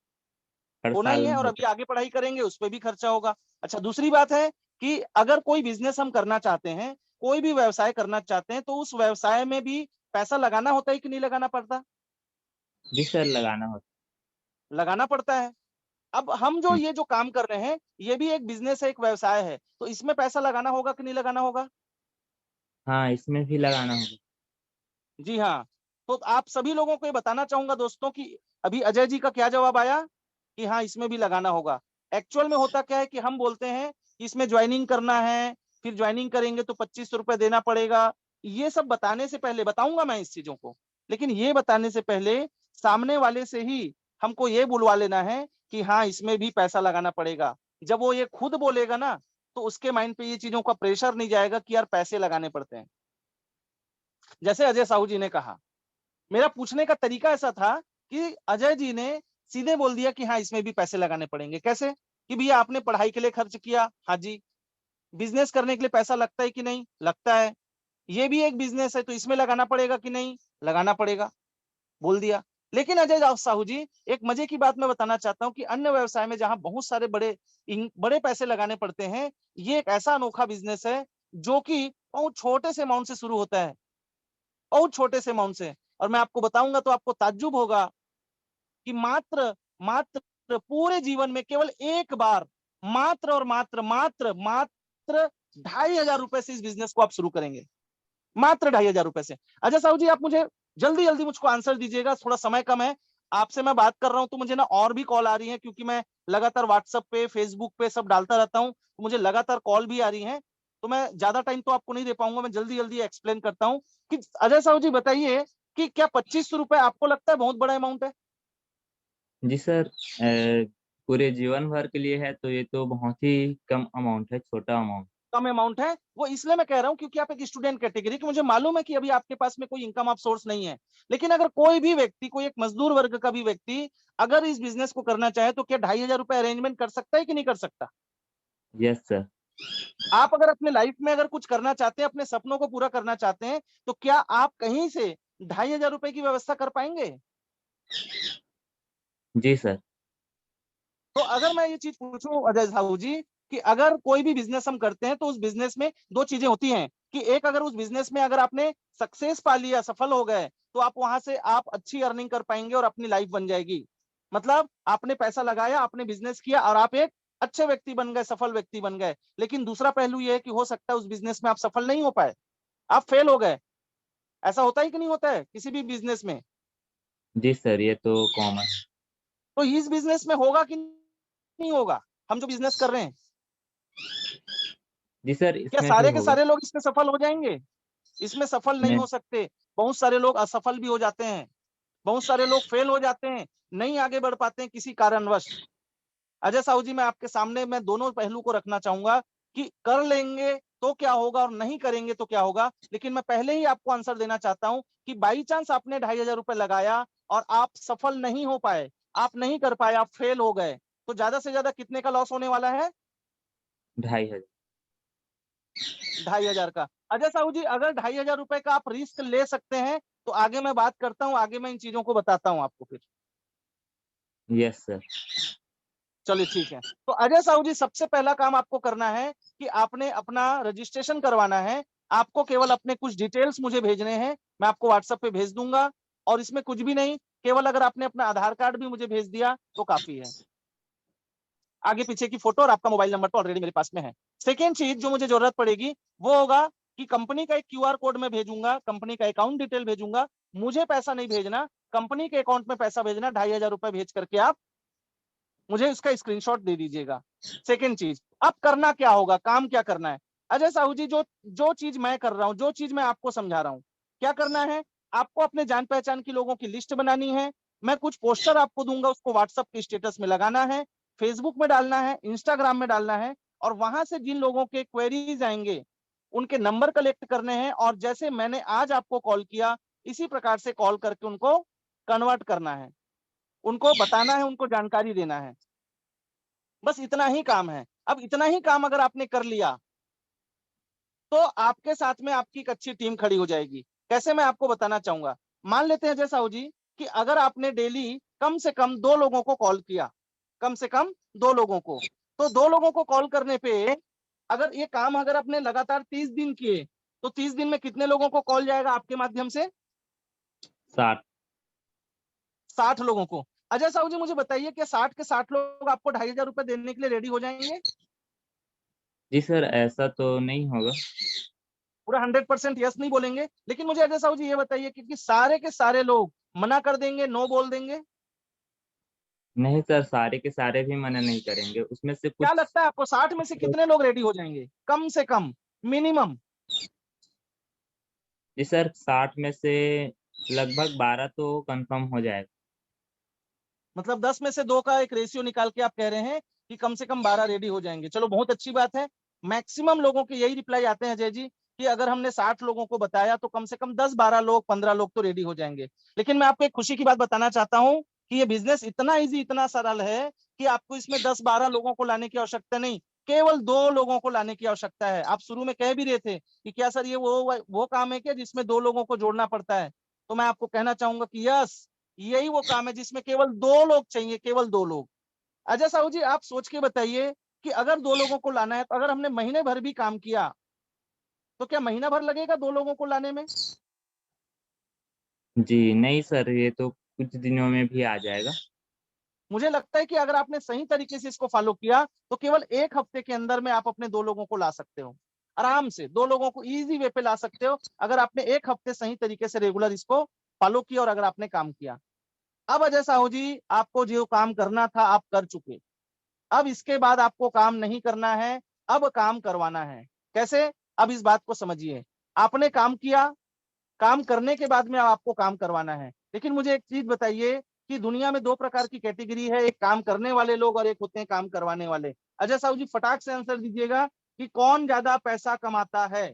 हर होना ही साल है, और होता अभी आगे पढ़ाई करेंगे उस पर भी खर्चा होगा। अच्छा, दूसरी बात है कि अगर कोई बिजनेस हम करना चाहते हैं, कोई भी व्यवसाय करना चाहते हैं, तो उस व्यवसाय में भी पैसा लगाना होता है कि नहीं लगाना पड़ता? है। जी सर, लगाना होता लगाना पड़ता है। अब हम जो है। ये जो काम कर रहे हैं, ये भी एक बिजनेस है, एक व्यवसाय है, तो इसमें पैसा लगाना होगा कि नहीं लगाना होगा? हाँ, इसमें भी लगाना होगा। जी हाँ। तो आप सभी लोगों को ये बताना चाहूंगा दोस्तों, कि अभी अजय जी का क्या जवाब आया, कि हाँ इसमें भी लगाना होगा। एक्चुअल में होता क्या है कि हम बोलते हैं कि इसमें ज्वाइनिंग करना है, फिर ज्वाइनिंग करेंगे तो 2500 रुपये देना पड़ेगा। ये सब बताने से पहले, बताऊंगा मैं इस चीजों को, लेकिन ये बताने से पहले सामने वाले से ही हमको ये बुलवा लेना है कि हाँ इसमें भी पैसा लगाना पड़ेगा। जब वो ये खुद बोलेगा ना, तो उसके माइंड पे ये चीजों का प्रेशर नहीं जाएगा कि यार पैसे लगाने पड़ते हैं। जैसे अजय साहू जी ने कहा, मेरा पूछने का तरीका ऐसा था कि अजय जी ने सीधे बोल दिया कि हाँ इसमें भी पैसे लगाने पड़ेंगे। कैसे? कि भैया आपने पढ़ाई के लिए खर्च किया, हाँ जी। बिजनेस करने के लिए पैसा लगता है कि नहीं, लगता है। ये भी एक बिजनेस है तो इसमें लगाना पड़ेगा कि नहीं, लगाना पड़ेगा, बोल दिया। लेकिन अजय साहू जी, एक मजे की बात मैं बताना चाहता हूँ कि अन्य व्यवसाय में जहां बहुत सारे बड़े पैसे लगाने पड़ते हैं, ये एक ऐसा अनोखा बिजनेस है जो कि बहुत छोटे से अमाउंट से शुरू होता है, बहुत छोटे से अमाउंट से। और मैं आपको बताऊंगा तो आपको ताज्जुब होगा कि मात्र मात्र पूरे जीवन में केवल एक बार, मात्र और मात्र मात्र मात्र 2,500 से इस बिजनेस को आप शुरू करेंगे, मात्र 2,500 से। अजय साहू जी, आप मुझे जल्दी जल्दी मुझको आंसर दीजिएगा, थोड़ा समय कम है। आपसे मैं बात कर रहा हूं तो मुझे ना और भी कॉल आ रही है, क्योंकि मैं लगातार व्हाट्सएप पे, फेसबुक पे सब डालता रहता हूं, तो मुझे लगातार कॉल भी आ रही है। तो मैं ज्यादा टाइम तो आपको नहीं दे पाऊंगा, मैं जल्दी जल्दी एक्सप्लेन करता हूँ कि अजय साहू जी बताइए कि क्या 2500 रुपए आपको लगता है बहुत बड़ा अमाउंट है? जी सर, पूरे जीवन भर के लिए है तो ये तो बहुत ही कम अमाउंट है, छोटा अमाउंट। कम अमाउंट है, वो इसलिए मैं कह रहा हूं क्योंकि आप एक स्टूडेंट कैटेगरी की, मुझे मालूम है कि अभी आपके पास में कोई इनकम ऑफ सोर्स नहीं है। लेकिन अगर कोई भी व्यक्ति, कोई एक मजदूर वर्ग का भी व्यक्ति अगर इस बिजनेस को करना चाहे तो क्या 2,500 रुपए अरेंजमेंट कर सकता है कि नहीं कर सकता? Yes sir. आप अगर अपने लाइफ में अगर कुछ करना चाहते हैं, अपने सपनों को पूरा करना चाहते हैं, तो क्या आप कहीं से 2,500 रुपए की व्यवस्था कर पाएंगे? जी सर। तो अगर मैं ये चीज पूछूं अजय साहू जी कि अगर कोई भी बिजनेस हम करते हैं तो उस बिजनेस में दो चीजें होती हैं कि एक, अगर उस बिजनेस में अगर आपने सक्सेस पा लिया, सफल हो गए, तो आप वहां से आप अच्छी अर्निंग कर पाएंगे और अपनी लाइफ बन जाएगी। मतलब आपने पैसा लगाया, आपने बिजनेस किया और आप एक अच्छे व्यक्ति बन गए, सफल व्यक्ति बन गए। लेकिन दूसरा पहलू यह है कि हो सकता है उस बिजनेस में आप सफल नहीं हो पाए, आप फेल हो गए। ऐसा होता है कि नहीं होता है किसी भी बिजनेस में? जी सर, ये तो कॉमन। तो इस बिजनेस में होगा कि नहीं होगा, हम जो बिजनेस कर रहे हैं, जी सर, क्या इसमें भी सारे के होगा। सारे लोग इसमें सफल हो जाएंगे? इसमें सफल नहीं नहीं। हो सकते। बहुत सारे लोग असफल भी हो जाते हैं, बहुत सारे लोग फेल हो जाते हैं, नहीं आगे बढ़ पाते हैं किसी कारणवश। अजय साहू जी, मैं आपके सामने मैं दोनों पहलू को रखना चाहूंगा कि कर लेंगे तो क्या होगा और नहीं करेंगे तो क्या होगा। लेकिन मैं पहले ही आपको आंसर देना चाहता हूं कि बाई चांस आपने 2,500 रुपए लगाया और आप सफल नहीं हो पाए, आप नहीं कर पाए, आप फेल हो गए, तो ज्यादा से ज्यादा कितने का लॉस होने वाला है? 2,500। 2,500 का। अजय साहू जी, अगर 2,500 रुपए का आप रिस्क ले सकते हैं तो आगे मैं बात करता हूँ, आगे मैं इन चीजों को बताता हूँ आपको फिर। Yes sir. चलिए ठीक है। तो अजय साहू जी, सबसे पहला काम आपको करना है कि आपने अपना रजिस्ट्रेशन करवाना है। आपको केवल अपने कुछ डिटेल्स मुझे भेजने हैं, मैं आपको व्हाट्सएप पे भेज दूंगा। और इसमें कुछ भी नहीं, केवल अगर आपने अपना आधार कार्ड भी मुझे भेज दिया तो काफी है। आगे पीछे की फोटो और आपका मोबाइल नंबर तो ऑलरेडी मेरे पास में है। सेकेंड चीज जो मुझे जरूरत पड़ेगी वो होगा कि कंपनी का एक क्यूआर कोड मैं भेजूंगा, कंपनी का अकाउंट डिटेल भेजूंगा। मुझे पैसा नहीं भेजना, कंपनी के अकाउंट में पैसा भेजना। 2,500 रुपए भेज करके आप मुझे इसका स्क्रीनशॉट दे दीजिएगा। सेकेंड चीज, अब करना क्या होगा, काम क्या करना है? अजय साहू जी, जो जो चीज मैं कर रहा हूं, जो चीज मैं आपको समझा रहा हूं, क्या करना है? आपको अपने जान पहचान की लोगों की लिस्ट बनानी है। मैं कुछ पोस्टर आपको दूंगा, उसको व्हाट्सएप के स्टेटस में लगाना है, फेसबुक में डालना है, इंस्टाग्राम में डालना है। और वहां से जिन लोगों के क्वेरीज आएंगे उनके नंबर कलेक्ट करने हैं, और जैसे मैंने आज आपको कॉल किया इसी प्रकार से कॉल करके उनको कन्वर्ट करना है, उनको बताना है, उनको जानकारी देना है। बस इतना ही काम है। अब इतना ही काम अगर आपने कर लिया तो आपके साथ में आपकी एक अच्छी टीम खड़ी हो जाएगी। कैसे, मैं आपको बताना चाहूंगा। मान लेते हैं जैसा साहू जी कि अगर आपने डेली कम से कम 2 लोगों को कॉल किया, कम से कम 2 लोगों को, तो 2 लोगों को कॉल करने पे अगर ये काम अगर आपने लगातार 30 दिन किए तो 30 दिन में कितने लोगों को कॉल जाएगा आपके माध्यम से? 60। 60 लोगों को। अजय साहू जी, मुझे बताइए कि 60 के 60 लोग आपको 2,500 रुपए देने के लिए रेडी हो जाएंगे? जी सर, ऐसा तो नहीं होगा। पूरा 100% यस नहीं बोलेंगे। लेकिन मुझे अजय साहू जी ये बताइए कि सारे के सारे लोग मना कर देंगे, नो बोल देंगे? नहीं सर, सारे के सारे भी मना नहीं करेंगे, उसमें से क्या कुछ। लगता है आपको 60 में से कितने लोग रेडी हो जाएंगे कम से कम, मिनिमम? जी सर, 60 में से लगभग 12 तो कंफर्म हो जाएगा। मतलब 10 में से 2 का एक रेशियो निकाल के आप कह रहे हैं कि कम से कम 12 रेडी हो जाएंगे। चलो बहुत अच्छी बात है। मैक्सिमम लोगों के यही रिप्लाई आते हैं अजय जी कि अगर हमने 60 लोगों को बताया तो कम से कम 10-12 लोग, 15 लोग तो रेडी हो जाएंगे। लेकिन मैं आपको एक खुशी की बात बताना चाहता हूं कि ये बिजनेस इतना इजी, इतना सरल है कि आपको इसमें 10-12 लोगों को लाने की आवश्यकता नहीं, केवल 2 लोगों को लाने की आवश्यकता है। आप शुरू में कह भी रहे थे कि क्या सर ये वो काम है क्या जिसमें 2 लोगों को जोड़ना पड़ता है? तो मैं आपको कहना चाहूंगा कि यस, यही वो काम है जिसमें केवल 2 लोग चाहिए, केवल 2 लोग। अजय साहू जी, आप सोच के बताइए कि अगर 2 लोगों को लाना है, तो अगर हमने महीने भर भी काम किया तो क्या महीना भर लगेगा 2 लोगों को लाने में? जी, नहीं सर, ये तो कुछ दिनों में भी आ जाएगा। मुझे लगता है कि अगर आपने सही तरीके से इसको फॉलो किया तो केवल 1 हफ्ते के अंदर में आप अपने 2 लोगों को ला सकते हो। आराम से 2 लोगों को इजी वे पे ला सकते हो, अगर आपने 1 हफ्ते सही तरीके से रेगुलर इसको फॉलो किया और अगर आपने काम किया। अब अजय साहू जी, आपको जो काम करना था आप कर चुके। अब इसके बाद आपको काम नहीं करना है, अब काम करवाना है। कैसे? अब इस बात को समझिए। आपने काम किया, काम करने के बाद में आपको काम करवाना है। लेकिन मुझे एक चीज बताइए कि दुनिया में 2 प्रकार की कैटेगरी है, एक काम करने वाले लोग और एक होते हैं काम करवाने वाले। अजय साहू जी, फटाक से आंसर दीजिएगा कि कौन ज्यादा पैसा कमाता है?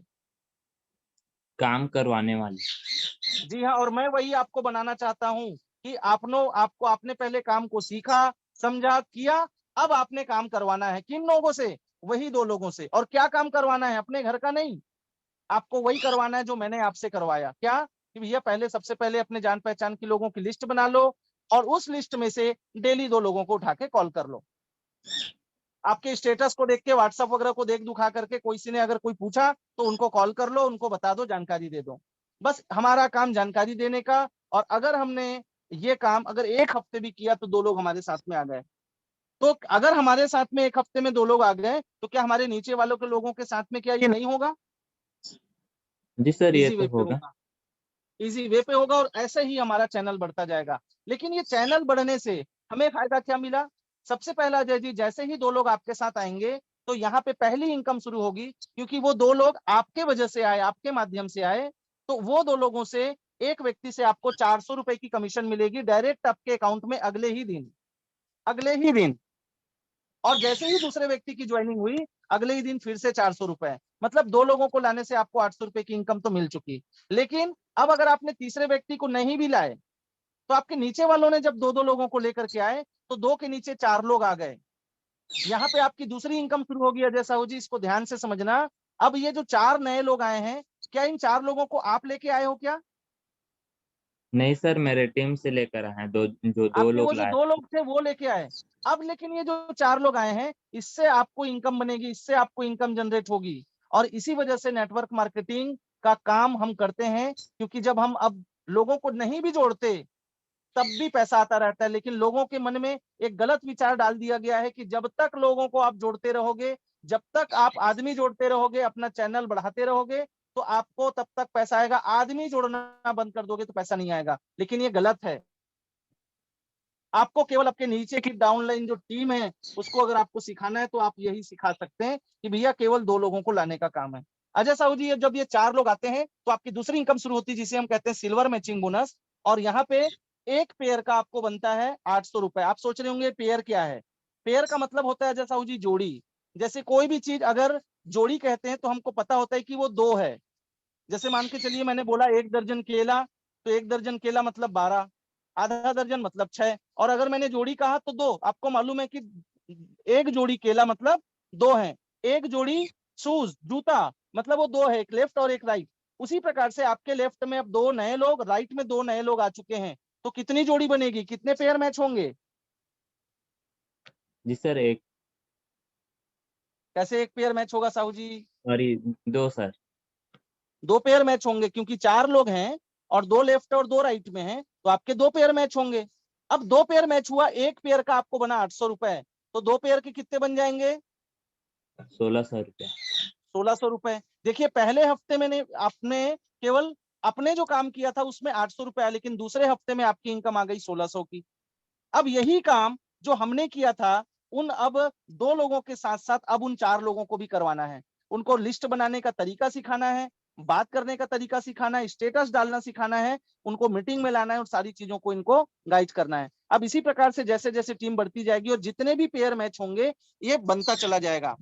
काम करवाने वाले। जी हाँ, और मैं वही आपको बनाना चाहता हूँ कि आपने पहले काम को सीखा, समझा, किया, अब आपने काम करवाना है। किन लोगों से? वही 2 लोगों से। और क्या काम करवाना है? अपने घर का नहीं, आपको वही करवाना है जो मैंने आपसे करवाया। क्या? कि भैया पहले, सबसे पहले अपने जान पहचान के लोगों की लिस्ट बना लो और उस लिस्ट में से डेली 2 लोगों को उठा के कॉल कर लो। आपके स्टेटस को देख के, व्हाट्सएप वगैरह को देख दुखा करके कोई सी ने अगर कोई पूछा तो उनको कॉल कर लो, उनको बता दो, जानकारी दे दो। बस हमारा काम जानकारी देने का। और अगर हमने ये काम अगर 1 हफ्ते भी किया तो 2 लोग हमारे साथ में आ गए। तो अगर हमारे साथ में 1 हफ्ते में 2 लोग आ गए तो क्या हमारे नीचे वालों के लोगों के साथ में क्या ये नहीं होगा? जी सर, ये इजी तो वे पे होगा। होगा, इजी वे पे होगा और ऐसे ही हमारा चैनल बढ़ता जाएगा। लेकिन ये चैनल बढ़ने से हमें फायदा क्या मिला? सबसे पहला अजय जी, जैसे ही 2 लोग आपके साथ आएंगे तो यहाँ पे पहली इनकम शुरू होगी, क्योंकि वो 2 लोग आपके वजह से आए, आपके माध्यम से आए। तो वो 2 लोगों से एक व्यक्ति से आपको 400 रुपए की कमीशन मिलेगी डायरेक्ट आपके अकाउंट में अगले ही दिन, अगले ही दिन। और जैसे ही दूसरे व्यक्ति की ज्वाइनिंग हुई, अगले ही दिन फिर से 400 रुपए। मतलब 2 लोगों को लाने से आपको 800 रुपए की इनकम तो मिल चुकी। लेकिन अब अगर आपने तीसरे व्यक्ति को नहीं भी लाए तो आपके नीचे वालों ने जब 2-2 लोगों को लेकर के आए तो 2 के नीचे 4 लोग आ गए। यहाँ पे आपकी दूसरी इनकम शुरू होगी अजय साहू जी, इसको ध्यान से समझना। अब ये जो 4 नए लोग आए हैं, क्या इन 4 लोगों को आप लेके आए हो क्या? नहीं सर, मेरे टीम से लेकर आए हैं, जो 2 आपके वो लोग जो लाए। 2 लोग थे वो लेके आए। अब लेकिन ये जो 4 लोग आए हैं, इससे आपको इनकम बनेगी, इससे आपको इनकम जनरेट होगी। और इसी वजह से नेटवर्क मार्केटिंग का काम हम करते हैं, क्योंकि जब हम अब लोगों को नहीं भी जोड़ते तब भी पैसा आता रहता है। लेकिन लोगों के मन में एक गलत विचार डाल दिया गया है कि जब तक लोगों को आप जोड़ते रहोगे, जब तक आप आदमी जोड़ते रहोगे, अपना चैनल बढ़ाते रहोगे, तो आपको तब तक पैसा आएगा। आदमी जोड़ना बंद कर दोगे तो पैसा नहीं आएगा। लेकिन ये गलत है। आपको केवल आपके नीचे की डाउनलाइन जो टीम है उसको अगर आपको सिखाना है तो आप यही सिखा सकते हैं कि भैया केवल 2 लोगों को लाने का काम है। अजय साहू जी, जब ये 4 लोग आते हैं तो आपकी दूसरी इनकम शुरू होती है, जिसे हम कहते हैं सिल्वर मैचिंग बोनस। और यहाँ पे एक पेयर का आपको बनता है 800 रुपए। आप सोच रहे होंगे पेयर क्या है? पेयर का मतलब होता है अजय साहू जी जोड़ी। जैसे कोई भी चीज अगर जोड़ी कहते हैं तो हमको पता होता है कि वो 2 है। जैसे मान के चलिए मैंने बोला 1 दर्जन केला, तो 1 दर्जन केला मतलब 12, आधा दर्जन मतलब 6। और अगर मैंने जोड़ी कहा तो 2। आपको मालूम है कि 1 जोड़ी केला मतलब 2 है। 1 जोड़ी शूज, जूता, मतलब वो 2 है, एक लेफ्ट और एक राइट। उसी प्रकार से आपके लेफ्ट में अब 2 नए लोग, राइट में 2 नए लोग आ चुके हैं। तो कितनी जोड़ी बनेगी, कितने पेयर मैच होंगे? जी सर, 1। कैसे 1 पेयर मैच होगा Sahu ji? Sorry, 2 sir. 2 pair match होंगे, क्योंकि 4 लोग हैं और 2 लेफ्ट और 2 राइट में हैं, तो आपके 2 पेयर मैच होंगे। अब 2 पेयर मैच हुआ, 1 पेयर का आपको बना 800 रुपए, तो 2 पेयर के कितने बन जाएंगे? 1600 रुपये। 1600 रुपए। देखिए पहले हफ्ते में आपने केवल अपने जो काम किया था उसमें 800 रुपए, लेकिन दूसरे हफ्ते में आपकी इनकम आ गई 1600 की। अब यही काम जो हमने किया था उन अब 2 लोगों के साथ साथ अब उन 4 लोगों को भी करवाना है। उनको लिस्ट बनाने का तरीका सिखाना है, बात करने का तरीका सिखाना है, स्टेटस डालना सिखाना है, उनको मीटिंग में लाना है और सारी चीजों को इनको गाइड करना है। अब इसी प्रकार से जैसे जैसे टीम बढ़ती जाएगी और जितने भी पेयर मैच होंगे ये बनता चला जाएगा।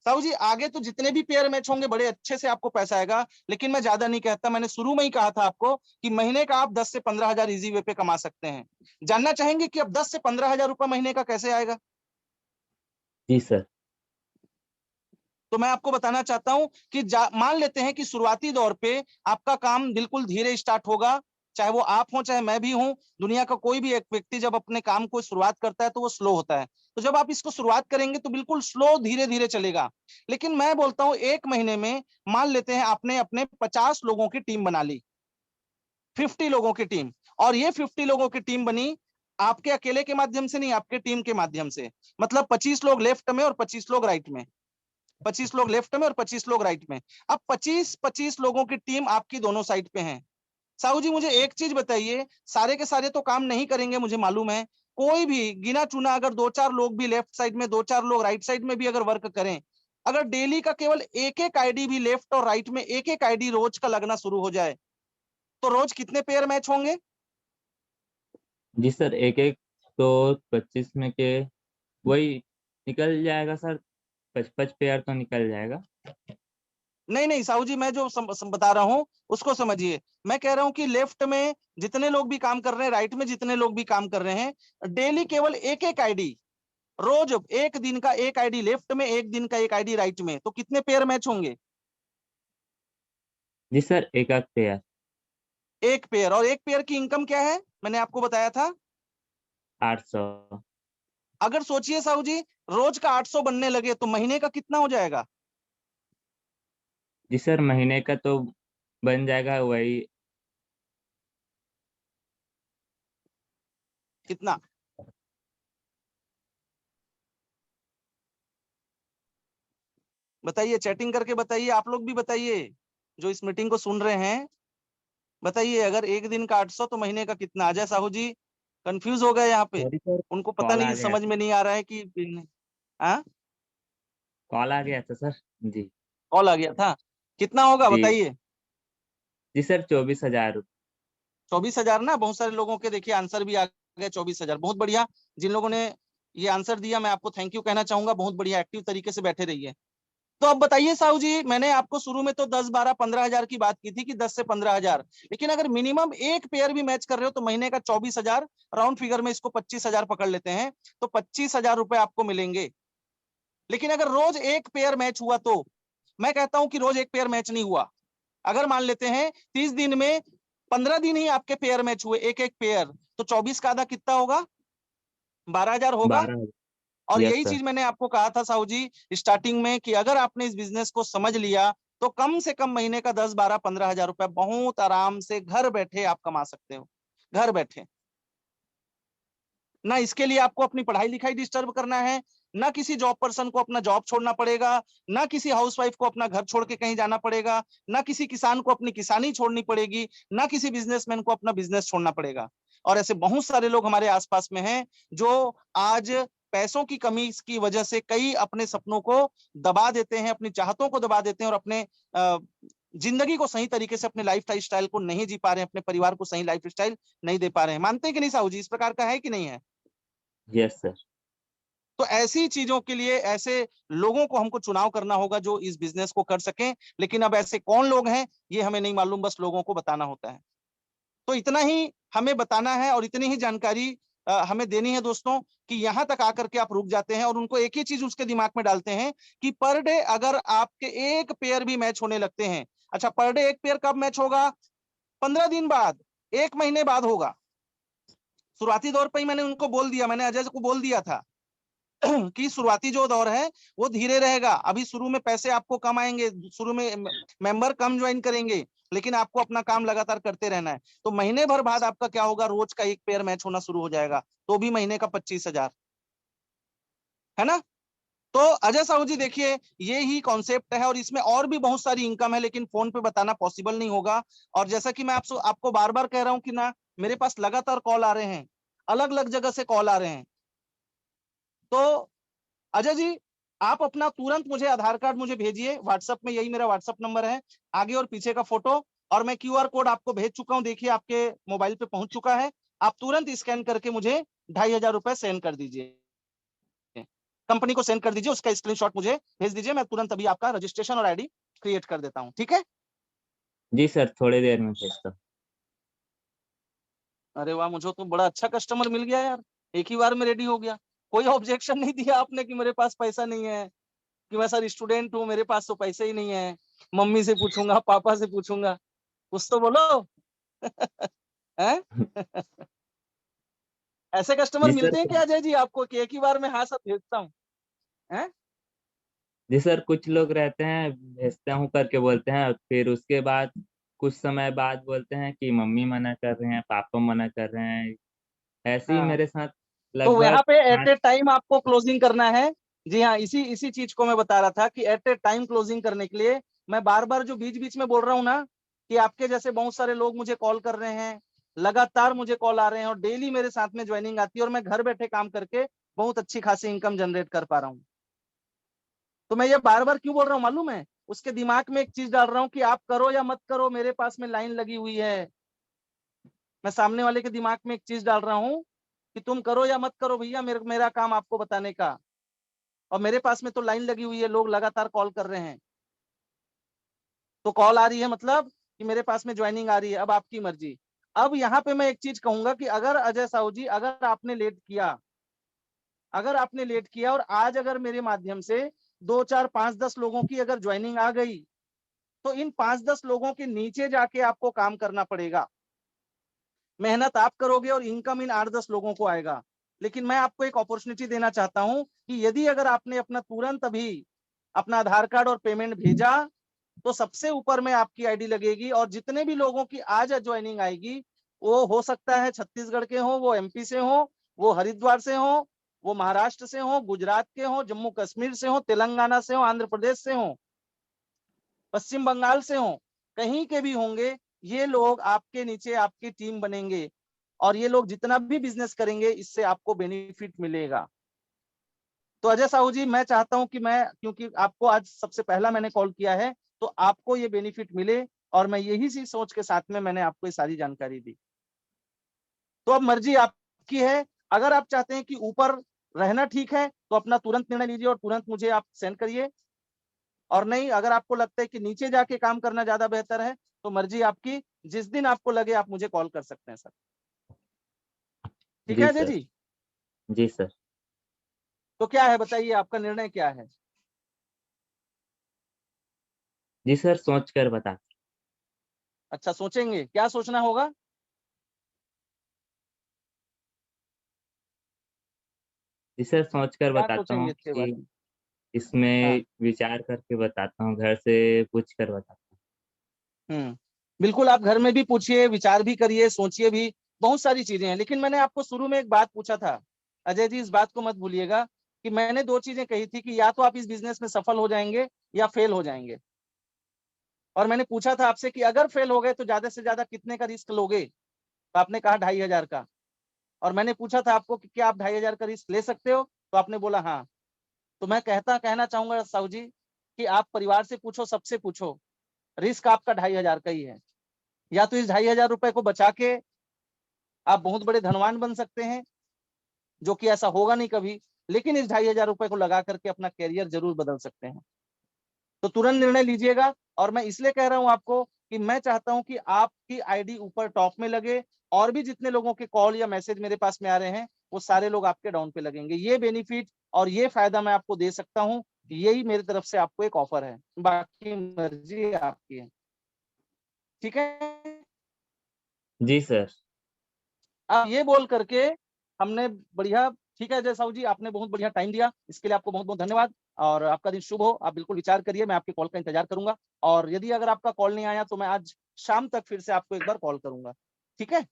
साहू जी, आगे तो जितने भी पेयर मैच होंगे बड़े अच्छे से आपको पैसा आएगा। लेकिन मैं ज्यादा नहीं कहता, मैंने शुरू में ही कहा था आपको कि महीने का आप 10 से 15 हजार इजी वे पे कमा सकते हैं। जानना चाहेंगे कि अब 10 से 15 हजार रुपए महीने का कैसे आएगा? जी सर। तो मैं आपको बताना चाहता हूं कि मान लेते हैं कि शुरुआती दौर पे आपका काम बिल्कुल धीरे स्टार्ट होगा, चाहे वो आप हो चाहे मैं भी हूं। दुनिया का कोई भी एक व्यक्ति जब अपने काम को शुरुआत करता है तो वो स्लो होता है। तो जब आप इसको शुरुआत करेंगे तो बिल्कुल स्लो धीरे धीरे चलेगा। लेकिन मैं बोलता हूं 1 महीने में मान लेते हैं आपने अपने 50 लोगों की टीम बना ली, 50 लोगों की टीम। और ये 50 लोगों की टीम बनी आपके अकेले के माध्यम से नहीं, आपके टीम के माध्यम से। मतलब 25 लोग लेफ्ट में और 25 लोग राइट में, 25 लोग लेफ्ट में और 25 लोग राइट में। अब 25-25 लोगों की टीम आपकी दोनों साइड पे है। साहू जी मुझे एक चीज बताइए, सारे के सारे तो काम नहीं करेंगे मुझे मालूम है, कोई भी गिना चुना अगर 2-4 लोग भी लेफ्ट साइड में, 2-4 लोग राइट साइड में भी अगर वर्क करें, अगर डेली का केवल एक एक आईडी भी लेफ्ट और राइट में एक एक आईडी रोज का लगना शुरू हो जाए, तो रोज कितने पेयर मैच होंगे? जी सर, एक-एक तो 25 में के वही निकल जाएगा सर, 55 पेयर तो निकल जाएगा। नहीं नहीं साहू जी, मैं जो बता रहा हूं उसको समझिए। मैं कह रहा हूं कि लेफ्ट में जितने लोग भी काम कर रहे हैं, राइट में जितने लोग भी काम कर रहे हैं, डेली केवल एक एक आईडी, रोज एक दिन का एक आईडी लेफ्ट में, एक दिन का एक आईडी राइट में, तो कितने पेयर मैच होंगे? जी सर, एक-आध पेयर। एक पेयर। और एक पेयर की इनकम क्या है मैंने आपको बताया था? 800। अगर सोचिए साहू जी, रोज का 800 बनने लगे तो महीने का कितना हो जाएगा? जी सर, महीने का तो बन जाएगा वही कितना? बताइए, चैटिंग करके बताइए, आप लोग भी बताइए जो इस मीटिंग को सुन रहे हैं। बताइए, अगर एक दिन का 800 तो महीने का कितना? अजय साहू जी कंफ्यूज हो गए यहाँ पे, सॉरी सर, उनको पता कॉल आ नहीं, गया समझ था। में नहीं आ रहा है कि हाँ, कॉल आ गया था सर। जी। कॉल आ गया था। कितना होगा जी। बताइए? जी सर, 24,000 रुपये। 24,000 ना, बहुत सारे लोगों के देखिए आंसर भी आ गए 24,000। बहुत बढ़िया। जिन लोगों ने ये आंसर दिया मैं आपको थैंक यू कहना चाहूंगा, बहुत बढ़िया, एक्टिव तरीके से बैठे रहिए। तो अब बताइए साहू जी, मैंने आपको शुरू में तो 10-12-15 हजार की बात की थी कि 10 से 15 हजार, लेकिन अगर मिनिमम एक पेयर भी मैच कर रहे हो तो महीने का 24,000, राउंड फिगर में इसको 25,000 पकड़ लेते हैं, तो 25,000 रुपए आपको मिलेंगे। लेकिन अगर रोज एक पेयर मैच हुआ तो, मैं कहता हूं कि रोज एक पेयर मैच नहीं हुआ, अगर मान लेते हैं 30 दिन में 15 दिन ही आपके पेयर मैच हुए एक एक पेयर, तो 24 का आधा कितना होगा? 12,000 होगा। 12। और यस यही सर। चीज मैंने आपको कहा था साहू जी स्टार्टिंग में कि अगर आपने इस बिजनेस को समझ लिया तो कम से कम महीने का 10-12-15 हजार रुपए बहुत आराम से घर बैठे आप कमा सकते हो, घर बैठे। ना इसके लिए आपको अपनी पढ़ाई लिखाई डिस्टर्ब करना है, ना किसी जॉब पर्सन को अपना जॉब छोड़ना पड़ेगा, ना किसी हाउसवाइफ को अपना घर छोड़ के कहीं जाना पड़ेगा, ना किसी किसान को अपनी किसानी छोड़नी पड़ेगी, ना किसी बिजनेसमैन को अपना बिजनेस छोड़ना पड़ेगा। और ऐसे बहुत सारे लोग हमारे आसपास में हैं जो आज पैसों की कमी की वजह से कई अपने सपनों को दबा देते हैं, अपनी चाहतों को दबा देते हैं, और अपने जिंदगी को सही तरीके से, अपने लाइफ स्टाइल को नहीं जी पा रहे हैं, अपने परिवार को सही लाइफ स्टाइल नहीं दे पा रहे हैं। मानते हैं कि नहीं साहू जी, इस प्रकार का है कि नहीं है? Yes sir. तो ऐसी चीजों के लिए ऐसे लोगों को हमको चुनाव करना होगा जो इस बिजनेस को कर सकें। लेकिन अब ऐसे कौन लोग हैं ये हमें नहीं मालूम, बस लोगों को बताना होता है। तो इतना ही हमें बताना है और इतनी ही जानकारी हमें देनी है दोस्तों, कि यहां तक आकर के आप रुक जाते हैं और उनको एक ही चीज उसके दिमाग में डालते हैं कि पर डे अगर आपके एक पेयर भी मैच होने लगते हैं, अच्छा पर डे एक पेयर कब मैच होगा? 15 दिन बाद, 1 महीने बाद होगा। शुरुआती दौर पर ही मैंने उनको बोल दिया, मैंने अजय को बोल दिया था कि शुरुआती जो दौर है वो धीरे रहेगा। अभी शुरू में पैसे आपको कम आएंगे, शुरू में मेंबर कम ज्वाइन करेंगे, लेकिन आपको अपना काम लगातार करते रहना है। तो महीने भर बाद आपका क्या होगा, रोज का एक पेयर मैच होना शुरू हो जाएगा, तो भी महीने का 25,000, है ना? तो अजय साहू जी देखिए, ये ही कॉन्सेप्ट है और इसमें और भी बहुत सारी इनकम है, लेकिन फोन पे बताना पॉसिबल नहीं होगा। और जैसा कि मैं आपको बार बार कह रहा हूं कि ना, मेरे पास लगातार कॉल आ रहे हैं, अलग अलग जगह से कॉल आ रहे हैं। तो अजय जी, आप अपना तुरंत मुझे आधार कार्ड मुझे भेजिए व्हाट्सएप में, यही मेरा व्हाट्सएप नंबर है, आगे और पीछे का फोटो। और मैं क्यूआर कोड आपको भेज चुका हूं, देखिए आपके मोबाइल पे पहुंच चुका है। आप तुरंत स्कैन करके मुझे 2,500 रुपए सेंड कर दीजिए, कंपनी को सेंड कर दीजिए, उसका स्क्रीनशॉट मुझे भेज दीजिए, मैं तुरंत अभी आपका रजिस्ट्रेशन और आईडी क्रिएट कर देता हूँ, ठीक है? जी सर, थोड़ी देर में भेजता हूँ। अरे वाह, मुझे तो बड़ा अच्छा कस्टमर मिल गया यार, एक ही बार में रेडी हो गया। कोई ऑब्जेक्शन नहीं दिया आपने कि मेरे पास पैसा नहीं है, कि मैं सर स्टूडेंट हूँ, मेरे पास तो पैसे ही नहीं है, मम्मी से पूछूंगा, पापा से पूछूंगा, कुछ तो बोलो। हैं? ऐसे कस्टमर जी सर मिलते हैं क्या अजय जी आपको कि एक ही बार में हाँ सब भेजता हूँ? हैं? जी सर, कुछ लोग रहते हैं भेजता हूँ करके बोलते हैं, और फिर उसके बाद कुछ समय बाद बोलते हैं कि मम्मी मना कर रहे हैं, पापा मना कर रहे हैं। ऐसे ही हाँ, मेरे साथ तो लगभग यहाँ पे एट 5। ए टाइम आपको क्लोजिंग करना है। जी हाँ, इसी इसी चीज को मैं बता रहा था कि एट ए टाइम क्लोजिंग करने के लिए मैं बार बार जो बीच बीच में बोल रहा हूँ ना, कि आपके जैसे बहुत सारे लोग मुझे कॉल कर रहे हैं, लगातार मुझे कॉल आ रहे हैं और डेली मेरे साथ में ज्वाइनिंग आती है और मैं घर बैठे काम करके बहुत अच्छी खासी इनकम जनरेट कर पा रहा हूँ। तो मैं ये बार बार क्यों बोल रहा हूँ मालूम है? उसके दिमाग में एक चीज डाल रहा हूँ कि आप करो या मत करो, मेरे पास में लाइन लगी हुई है। मैं सामने वाले के दिमाग में एक चीज डाल रहा हूँ कि तुम करो या मत करो भैया, मेरा काम आपको बताने का। और मेरे पास में तो लाइन लगी हुई है, लोग लगातार कॉल कर रहे हैं। तो कॉल आ रही है मतलब कि मेरे पास में ज्वाइनिंग आ रही है, अब आपकी मर्जी। अब यहाँ पे मैं एक चीज कहूंगा कि अगर अजय साहू जी, अगर आपने लेट किया और आज अगर मेरे माध्यम से 2 4 5 10 लोगों की अगर ज्वाइनिंग आ गई, तो इन 5 10 लोगों के नीचे जाके आपको काम करना पड़ेगा। मेहनत आप करोगे और इनकम इन 8 10 लोगों को आएगा। लेकिन मैं आपको एक अपॉर्चुनिटी देना चाहता हूं कि यदि अगर आपने अपना तुरंत अभी अपना आधार कार्ड और पेमेंट भेजा, तो सबसे ऊपर में आपकी आईडी लगेगी और जितने भी लोगों की आज ज्वाइनिंग आएगी, वो हो सकता है छत्तीसगढ़ के हो, वो एमपी से हो, वो हरिद्वार से हो, वो महाराष्ट्र से हो, गुजरात के हो, जम्मू कश्मीर से हो, तेलंगाना से हो, आंध्र प्रदेश से हो, पश्चिम बंगाल से हो, कहीं के भी होंगे, ये लोग आपके नीचे आपकी टीम बनेंगे और ये लोग जितना भी बिजनेस करेंगे इससे आपको बेनिफिट मिलेगा। तो अजय साहू जी, मैं चाहता हूं कि मैं, क्योंकि आपको आज सबसे पहला मैंने कॉल किया है, तो आपको ये बेनिफिट मिले और मैं यही सी सोच के साथ में मैंने आपको ये सारी जानकारी दी। तो अब मर्जी आपकी है, अगर आप चाहते हैं कि ऊपर रहना ठीक है तो अपना तुरंत निर्णय लीजिए और तुरंत मुझे आप सेंड करिए, और नहीं अगर आपको लगता है कि नीचे जाके काम करना ज्यादा बेहतर है तो मर्जी आपकी, जिस दिन आपको लगे आप मुझे कॉल कर सकते हैं सर। ठीक है जी अजय सर। जी? जी सर। तो क्या है बताइए, आपका निर्णय क्या है? जी सर, सोच कर बता। अच्छा, सोचेंगे, क्या सोचना होगा? जी सर, सोच कर क्या बताता सोचेंगे हूँ इसके कि बारे में? हाँ। इसमें विचार करके बताता हूँ, घर से पूछ कर बताता बिल्कुल, आप घर में भी पूछिए, विचार भी करिए, सोचिए भी, बहुत सारी चीजें हैं। लेकिन मैंने आपको शुरू में एक बात पूछा था अजय जी, इस बात को मत भूलिएगा कि मैंने 2 चीजें कही थी कि या तो आप इस बिजनेस में सफल हो जाएंगे या फेल हो जाएंगे। और मैंने पूछा था आपसे कि अगर फेल हो गए तो ज्यादा से ज्यादा कितने का रिस्क लोगे? तो आपने कहा 2,500 का। और मैंने पूछा था आपको कि क्या आप 2,500 का रिस्क ले सकते हो? तो आपने बोला हाँ। तो मैं कहना चाहूंगा साहू जी कि आप परिवार से पूछो, सबसे पूछो, रिस्क आपका 2,500 का ही है। या तो इस 2,500 रुपए को बचा के आप बहुत बड़े धनवान बन सकते हैं, जो कि ऐसा होगा नहीं कभी, लेकिन इस 2,500 रुपए को लगा करके अपना कैरियर जरूर बदल सकते हैं। तो तुरंत निर्णय लीजिएगा। और मैं इसलिए कह रहा हूं आपको कि मैं चाहता हूं कि आपकी आईडी ऊपर टॉप में लगे, और भी जितने लोगों के कॉल या मैसेज मेरे पास में आ रहे हैं वो सारे लोग आपके डाउन पे लगेंगे। ये बेनिफिट और ये फायदा मैं आपको दे सकता हूं, यही मेरी तरफ से आपको एक ऑफर है, बाकी मर्जी आपकी है। ठीक है? जी सर। अब ये बोल करके हमने बढ़िया, ठीक है अजय साहू जी, आपने बहुत बढ़िया टाइम दिया, इसके लिए आपको बहुत बहुत धन्यवाद। और आपका दिन शुभ हो, आप बिल्कुल विचार करिए, मैं आपके कॉल का इंतजार करूंगा। और यदि अगर आपका कॉल नहीं आया तो मैं आज शाम तक फिर से आपको एक बार कॉल करूंगा। ठीक है?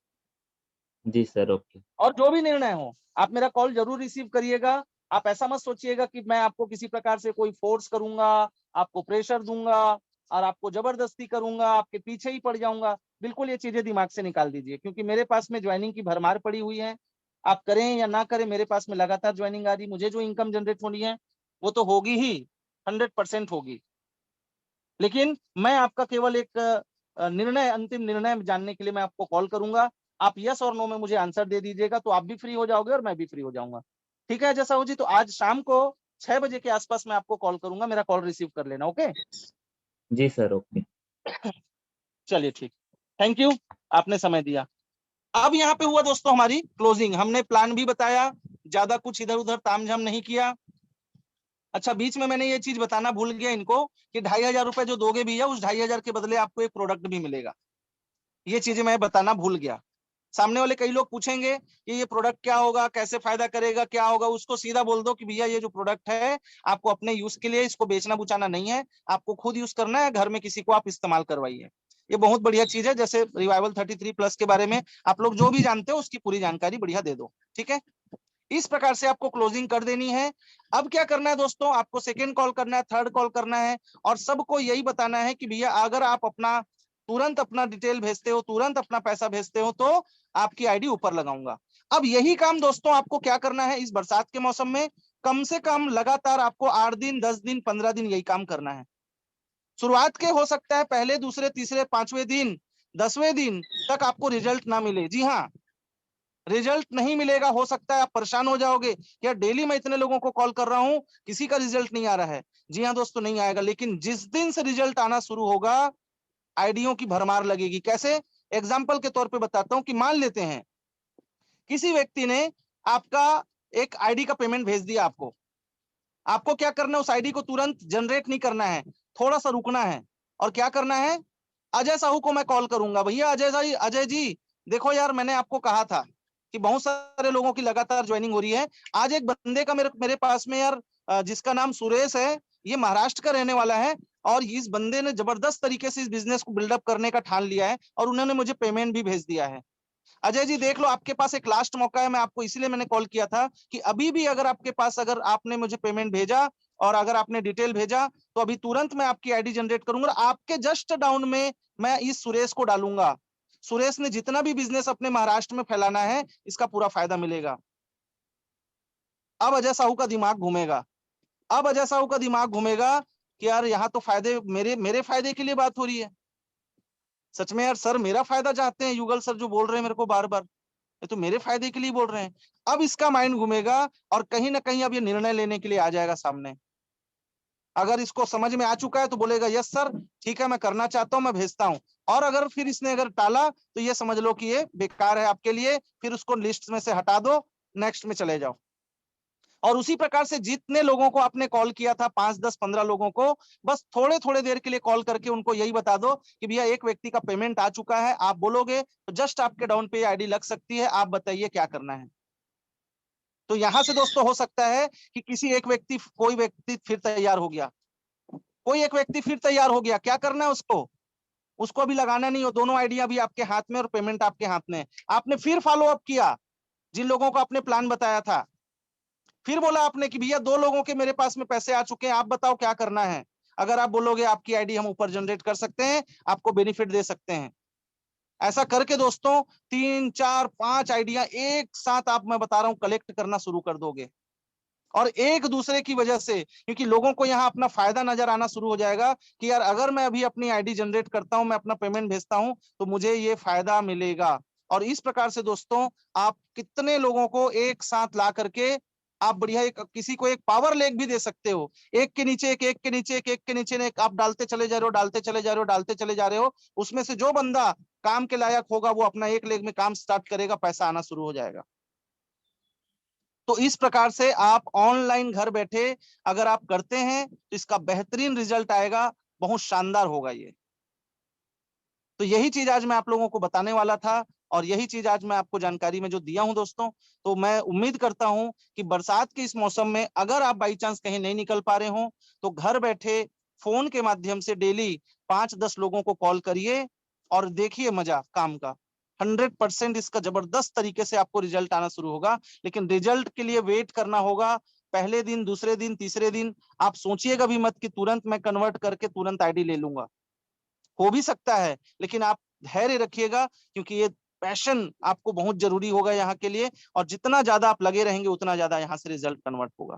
जी सर, ओके। और जो भी निर्णय हो, आप मेरा कॉल जरूर रिसीव करिएगा। आप ऐसा मत सोचिएगा कि मैं आपको किसी प्रकार से कोई फोर्स करूंगा, आपको प्रेशर दूंगा और आपको जबरदस्ती करूंगा, आपके पीछे ही पड़ जाऊंगा। बिल्कुल ये चीजें दिमाग से निकाल दीजिए, क्योंकि मेरे पास में ज्वाइनिंग की भरमार पड़ी हुई है। आप करें या ना करें, मेरे पास में लगातार ज्वाइनिंग आ रही, मुझे जो इनकम जनरेट होनी है वो तो होगी ही, 100% होगी। लेकिन मैं आपका केवल एक निर्णय, अंतिम निर्णय जानने के लिए मैं आपको कॉल करूंगा। आप यस और नो में मुझे आंसर दे दीजिएगा तो आप भी फ्री हो जाओगे और मैं भी फ्री हो जाऊंगा। ठीक है अजय साहू जी? तो आज शाम को 6 बजे के आसपास मैं आपको कॉल करूंगा, मेरा कॉल रिसीव कर लेना। ओके? जी सर, ओके। चलिए ठीक, थैंक यू, आपने समय दिया। अब यहाँ पे हुआ दोस्तों हमारी क्लोजिंग, हमने प्लान भी बताया, ज्यादा कुछ इधर उधर तामझाम नहीं किया। अच्छा, बीच में मैंने ये चीज बताना भूल गया इनको कि 2,500 रुपए जो दोगे भैया, उस 2,500 के बदले आपको एक प्रोडक्ट भी मिलेगा। ये चीजें मैं बताना भूल गया। सामने वाले कई लोग पूछेंगे कि ये प्रोडक्ट क्या होगा, कैसे फायदा करेगा, क्या होगा। उसको सीधा बोल दो कि भैया ये जो प्रोडक्ट है आपको अपने यूज के लिए, इसको बेचना बुचाना नहीं है, आपको खुद यूज करना है, घर में किसी को आप इस्तेमाल करवाइए। ये बहुत बढ़िया चीज है। जैसे रिवाइवल 33+ के बारे में आप लोग जो भी जानते हो उसकी पूरी जानकारी बढ़िया दे दो, ठीक है। इस प्रकार से आपको क्लोजिंग कर देनी है। अब क्या करना है दोस्तों, आपको सेकेंड कॉल करना है, थर्ड कॉल करना है, और सबको यही बताना है कि भैया अगर आप अपना तुरंत अपना डिटेल भेजते हो, तुरंत अपना पैसा भेजते हो, तो आपकी आईडी ऊपर लगाऊंगा। अब यही काम दोस्तों आपको क्या करना है, इस बरसात के मौसम में कम से कम लगातार आपको 8 दिन, 10 दिन, 15 दिन यही काम करना है। शुरुआत के हो सकता है पहले, दूसरे, तीसरे, 5वें दिन, 10वें दिन तक आपको रिजल्ट ना मिले। जी हाँ, रिजल्ट नहीं मिलेगा। हो सकता है आप परेशान हो जाओगे, क्या डेली मैं इतने लोगों को कॉल कर रहा हूं, किसी का रिजल्ट नहीं आ रहा है। जी हाँ दोस्तों, नहीं आएगा। लेकिन जिस दिन से रिजल्ट आना शुरू होगा, आईडियों की भरमार लगेगी। कैसे? एग्जाम्पल के तौर पे बताता हूं कि मान लेते हैं किसी व्यक्ति ने आपका एक आईडी का पेमेंट भेज दिया आपको। आपको क्या करना है, उस आईडी को तुरंत जनरेट नहीं करना है, थोड़ा सा रुकना है। और क्या करना है, अजय साहू को मैं कॉल करूंगा, भैया अजय जी देखो यार, मैंने आपको कहा था कि बहुत सारे लोगों की लगातार ज्वाइनिंग हो रही है। आज एक बंदे का मेरे पास में यार, जिसका नाम सुरेश है, ये महाराष्ट्र का रहने वाला है, और इस बंदे ने जबरदस्त तरीके से इस बिजनेस को बिल्डअप करने का ठान लिया है, और उन्होंने मुझे पेमेंट भी भेज दिया है। अजय जी देख लो, आपके पास एक लास्ट मौका है। मैं आपको इसीलिए मैंने कॉल किया था कि अभी भी अगर आपके पास, अगर आपने मुझे पेमेंट भेजा और अगर आपने डिटेल भेजा, तो अभी तुरंत मैं आपकी आईडी जनरेट करूंगा। आपके जस्ट डाउन में मैं इस सुरेश को डालूंगा। सुरेश ने जितना भी बिजनेस अपने महाराष्ट्र में फैलाना है, इसका पूरा फायदा मिलेगा। अब अजय साहू का दिमाग घूमेगा। अब अजय साहू का दिमाग घूमेगा कि यार यहाँ तो फायदे, मेरे फायदे के लिए बात हो रही है। सच में यार सर मेरा फायदा चाहते हैं, युगल सर जो बोल रहे हैं मेरे को बार बार, ये तो मेरे फायदे के लिए बोल रहे हैं। अब इसका माइंड घूमेगा और कहीं ना कहीं अब ये निर्णय लेने के लिए आ जाएगा सामने। अगर इसको समझ में आ चुका है तो बोलेगा यस सर, ठीक है मैं करना चाहता हूं, मैं भेजता हूं। और अगर फिर इसने अगर टाला, तो ये समझ लो कि ये बेकार है आपके लिए, फिर उसको लिस्ट में से हटा दो, नेक्स्ट में चले जाओ। और उसी प्रकार से जितने लोगों को आपने कॉल किया था, 5, 10, 15 लोगों को, बस थोड़े थोड़े देर के लिए कॉल करके उनको यही बता दो कि भैया एक व्यक्ति का पेमेंट आ चुका है। आप बोलोगे तो जस्ट आपके डाउन पे आईडी लग सकती है। आप बताइए क्या करना है। तो यहां से दोस्तों हो सकता है कि कोई व्यक्ति फिर तैयार हो गया, कोई एक व्यक्ति फिर तैयार हो गया। क्या करना है उसको, उसको अभी लगाना नहीं हो, दोनों आइडिया भी आपके हाथ में और पेमेंट आपके हाथ में। आपने फिर फॉलो अप किया जिन लोगों को आपने प्लान बताया था, फिर बोला आपने कि भैया 2 लोगों के मेरे पास में पैसे आ चुके हैं, आप बताओ क्या करना है। अगर आप बोलोगे आपकी आईडी हम ऊपर जनरेट कर सकते हैं, आपको बेनिफिट दे सकते हैं। ऐसा करके दोस्तों 3, 4, 5 आइडिया एक साथ आप, मैं बता रहा हूं, कलेक्ट करना शुरू कर दोगे। और एक दूसरे की वजह से, क्योंकि लोगों को यहाँ अपना फायदा नजर आना शुरू हो जाएगा कि यार अगर मैं अभी अपनी आईडी जनरेट करता हूं, मैं अपना पेमेंट भेजता हूं, तो मुझे ये फायदा मिलेगा। और इस प्रकार से दोस्तों आप कितने लोगों को एक साथ ला करके आप बढ़िया एक, किसी को एक पावर लेग भी दे सकते हो। एक के नीचे एक, एक के नीचे एक, एक के नीचे एक, आप डालते चले जा रहे हो, डालते चले जा रहे हो, डालते चले जा रहे हो। उसमें से जो बंदा काम के लायक होगा वो अपना एक लेग में काम स्टार्ट करेगा, पैसा आना शुरू हो जाएगा। तो इस प्रकार से आप ऑनलाइन घर बैठे अगर आप करते हैं तो इसका बेहतरीन रिजल्ट आएगा, बहुत शानदार होगा ये। तो यही चीज आज मैं आप लोगों को बताने वाला था, और यही चीज आज मैं आपको जानकारी में जो दिया हूं दोस्तों। तो मैं उम्मीद करता हूं कि बरसात के इस मौसम में अगर आप बाई चांस कहीं नहीं निकल पा रहे हो, तो घर बैठे फोन के माध्यम से डेली 5-10 लोगों को कॉल करिए और देखिए मजा काम का। 100% इसका जबरदस्त तरीके से आपको रिजल्ट आना शुरू होगा। लेकिन रिजल्ट के लिए वेट करना होगा। पहले दिन, दूसरे दिन, तीसरे दिन आप सोचिएगा भी मत कि तुरंत मैं कन्वर्ट करके तुरंत आईडी ले लूंगा। हो भी सकता है, लेकिन आप धैर्य रखिएगा, क्योंकि ये पैशन आपको बहुत जरूरी होगा यहाँ के लिए। और जितना ज्यादा आप लगे रहेंगे, उतना ज्यादा यहाँ से रिजल्ट कन्वर्ट होगा।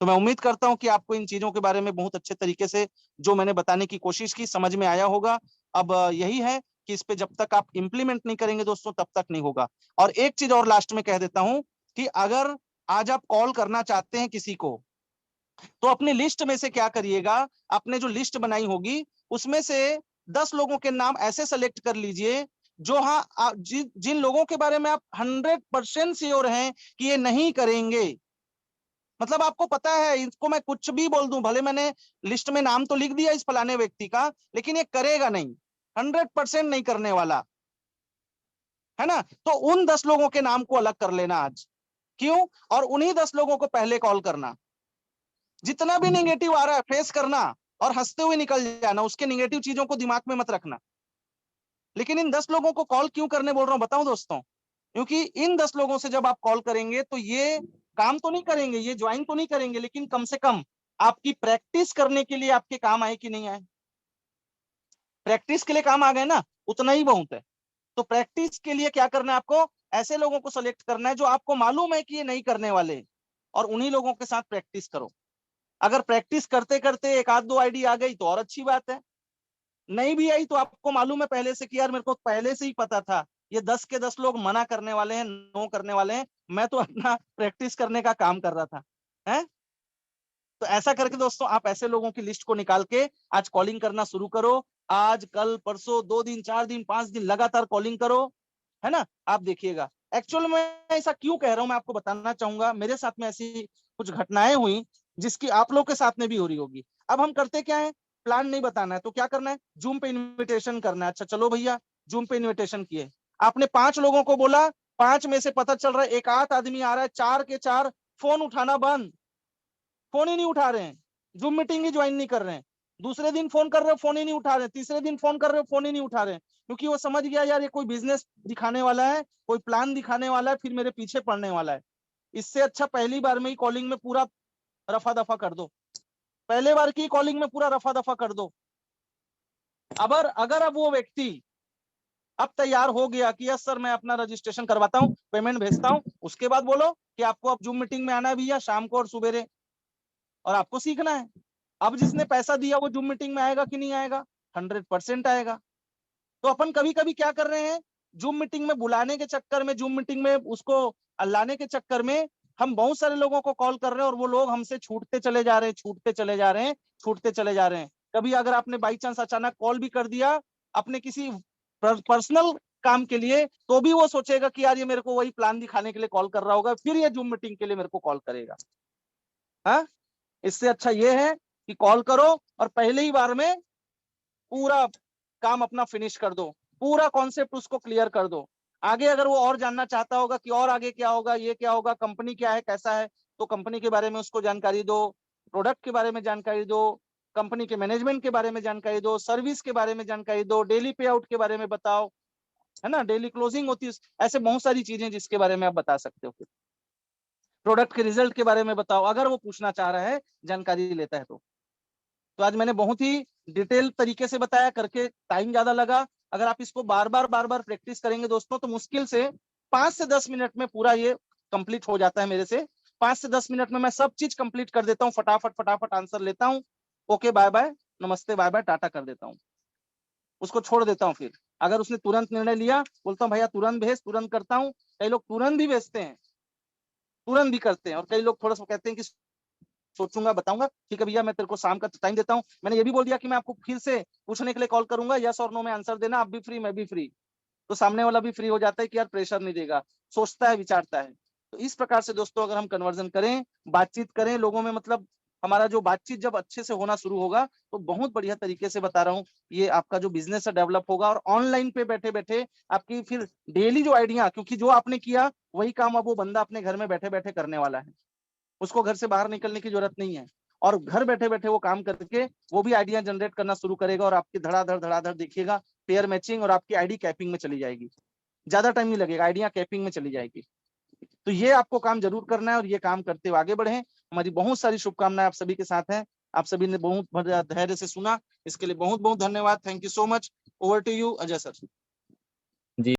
तो मैं उम्मीद करता हूं कि आपको इन चीजों के बारे में बहुत अच्छे तरीके से जो मैंने बताने की कोशिश की, समझ में आया होगा। अब यही है कि इस पे जब तक आप इंप्लीमेंट नहीं करेंगे दोस्तों, तब तक नहीं होगा। और एक चीज और लास्ट में कह देता हूं कि अगर आज आप कॉल करना चाहते हैं किसी को, तो अपनी लिस्ट में से क्या करिएगा, आपने जो लिस्ट बनाई होगी उसमें से 10 लोगों के नाम ऐसे सेलेक्ट कर लीजिए जो हाँ जिन लोगों के बारे में आप 100% श्योर हैं कि ये नहीं करेंगे, मतलब आपको पता है इसको मैं कुछ भी बोल दूं, भले मैंने लिस्ट में नाम तो लिख दिया इस फलाने व्यक्ति का, लेकिन ये करेगा नहीं, 100% नहीं करने वाला है ना। तो उन 10 लोगों के नाम को अलग कर लेना आज, क्यों, और उन्हीं 10 लोगों को पहले कॉल करना। जितना भी नेगेटिव आ रहा है फेस करना और हंसते हुए निकल जाना, उसके नेगेटिव चीजों को दिमाग में मत रखना। लेकिन इन 10 लोगों को कॉल क्यों करने बोल रहा हूं बताऊं दोस्तों, क्योंकि इन 10 लोगों से जब आप कॉल करेंगे तो ये काम तो नहीं करेंगे, ये ज्वाइन तो नहीं करेंगे, लेकिन कम से कम आपकी प्रैक्टिस करने के लिए आपके काम आए कि नहीं आए। प्रैक्टिस के लिए काम आ गए ना, उतना ही बहुत है। तो प्रैक्टिस के लिए क्या करना है आपको, ऐसे लोगों को सेलेक्ट करना है जो आपको मालूम है कि ये नहीं करने वाले, और उन्हीं लोगों के साथ प्रैक्टिस करो। अगर प्रैक्टिस करते करते एक आध दो आईडी आ गई तो और अच्छी बात है, नहीं भी आई तो आपको मालूम है पहले से कि यार मेरे को पहले से ही पता था ये 10 के 10 लोग मना करने वाले हैं, नो करने वाले हैं, मैं तो अपना प्रैक्टिस करने का काम कर रहा था, है। तो ऐसा करके दोस्तों आप ऐसे लोगों की लिस्ट को निकाल के आज कॉलिंग करना शुरू करो। आज कल परसों 2 दिन 4 दिन 5 दिन लगातार कॉलिंग करो, है ना। आप देखिएगा, एक्चुअल में ऐसा क्यों कह रहा हूं मैं आपको बताना चाहूंगा। मेरे साथ में ऐसी कुछ घटनाएं हुई जिसकी आप लोग के साथ में भी हो रही होगी। अब हम करते क्या है, प्लान नहीं बताना है तो क्या करना है, जूम पे इन्विटेशन करना है। अच्छा चलो भैया, जूम पे इन्विटेशन किए, आपने 5 लोगों को बोला, 5 में से पता चल रहा है एक आध आदमी आ रहा है, 4 के 4 फोन उठाना बंद, फोन ही नहीं उठा रहे हैं, जूम मीटिंग ही ज्वाइन नहीं कर रहे हैं। दूसरे दिन फोन कर रहे हो फोन ही नहीं उठा रहे, तीसरे दिन फोन कर रहे हो फोन ही नहीं उठा रहे, क्योंकि वो समझ गया यार ये कोई बिजनेस दिखाने वाला है, कोई प्लान दिखाने वाला है, फिर मेरे पीछे पड़ने वाला है। इससे अच्छा पहली बार में ही कॉलिंग में पूरा रफा दफा कर दो, पहले बार की कॉलिंग में पूरा रफा दफा कर दो। अगर अब वो व्यक्ति अब तैयार हो गया कि यस सर मैं अपना रजिस्ट्रेशन करवाता हूँ, पेमेंट भेजता हूँ, उसके बाद बोलो कि आपको अब जूम मीटिंग में आना है भैया शाम को और सुबेरे, और आपको सीखना है। अब जिसने पैसा दिया वो जूम मीटिंग में आएगा कि नहीं आएगा, 100% आएगा। तो अपन कभी कभी क्या कर रहे हैं, जूम मीटिंग में बुलाने के चक्कर में, जूम मीटिंग में उसको लाने के चक्कर में हम बहुत सारे लोगों को कॉल कर रहे हैं, और वो लोग हमसे छूटते चले जा रहे हैं, छूटते चले जा रहे हैं, छूटते चले जा रहे हैं। कभी अगर आपने बाई चांस अचानक कॉल भी कर दिया अपने किसी पर्सनल काम के लिए, तो भी वो सोचेगा कि यार ये मेरे को वही प्लान दिखाने के लिए कॉल कर रहा होगा, फिर ये जूम मीटिंग के लिए मेरे को कॉल करेगा। हाँ, इससे अच्छा ये है कि कॉल करो और पहले ही बार में पूरा काम अपना फिनिश कर दो, पूरा कॉन्सेप्ट उसको क्लियर कर दो। आगे अगर वो और जानना चाहता होगा कि और आगे क्या होगा, ये क्या होगा, कंपनी क्या है, कैसा है, तो कंपनी के बारे में उसको जानकारी दो, प्रोडक्ट के बारे में जानकारी दो, कंपनी के मैनेजमेंट के बारे में जानकारी दो, सर्विस के बारे में जानकारी दो, डेली पे आउट के बारे में बताओ, है ना, डेली क्लोजिंग होती है, ऐसे बहुत सारी चीजें जिसके बारे में आप बता सकते हो। प्रोडक्ट के रिजल्ट के बारे में बताओ, अगर वो पूछना चाह रहा है, जानकारी लेता है तो आज मैंने बहुत ही डिटेल तरीके से बताया, करके टाइम ज्यादा लगा। अगर आप इसको बार बार प्रैक्टिस करेंगे दोस्तों तो मुश्किल से 5 से 10 मिनट में पूरा ये कंप्लीट हो जाता है मेरे से। 5 से 10 मिनट में मैं सब चीज कंप्लीट कर देता हूँ, फटाफट फटाफट आंसर लेता हूँ, ओके बाय बाय नमस्ते बाय बाय टाटा कर देता हूँ, उसको छोड़ देता हूँ। फिर अगर उसने तुरंत निर्णय लिया, बोलता हूँ भैया तुरंत भेज, तुरंत करता हूँ। कई लोग तुरंत भी भेजते हैं, तुरंत भी करते हैं, और कई लोग थोड़ा सा कहते हैं कि सोचूंगा बताऊंगा, ठीक है भैया मैं तेरे को शाम का टाइम देता हूँ। मैंने ये भी बोल दिया कि मैं आपको फिर से पूछने के लिए कॉल करूंगा, यस और नो में आंसर देना, आप भी फ्री मैं भी फ्री, तो सामने वाला भी फ्री हो जाता है कि यार प्रेशर नहीं देगा, सोचता है विचारता है। तो इस प्रकार से दोस्तों अगर हम कन्वर्जन करें, बातचीत करें लोगों में, मतलब हमारा जो बातचीत जब अच्छे से होना शुरू होगा तो बहुत बढ़िया तरीके से बता रहा हूँ ये आपका जो बिजनेस है डेवलप होगा, और ऑनलाइन पे बैठे बैठे आपकी फिर डेली जो आइडिया, क्योंकि जो आपने किया वही काम अब वो बंदा अपने घर में बैठे बैठे करने वाला है, उसको घर से बाहर निकलने की जरूरत नहीं है, और घर बैठे बैठे वो काम करके वो भी आइडिया जनरेट करना शुरू करेगा, और आपकी धड़ाधड़ देखिएगा पेयर मैचिंग और आपकी आईडी कैपिंग में चली जाएगी, ज्यादा टाइम नहीं लगेगा, आइडिया कैपिंग में चली जाएगी। तो ये आपको काम जरूर करना है, और ये काम करते हुए आगे बढ़े। हमारी बहुत सारी शुभकामनाएं आप सभी के साथ हैं, आप सभी ने बहुत धैर्य से सुना, इसके लिए बहुत बहुत धन्यवाद। Thank you so much. Over to you Ajay sir.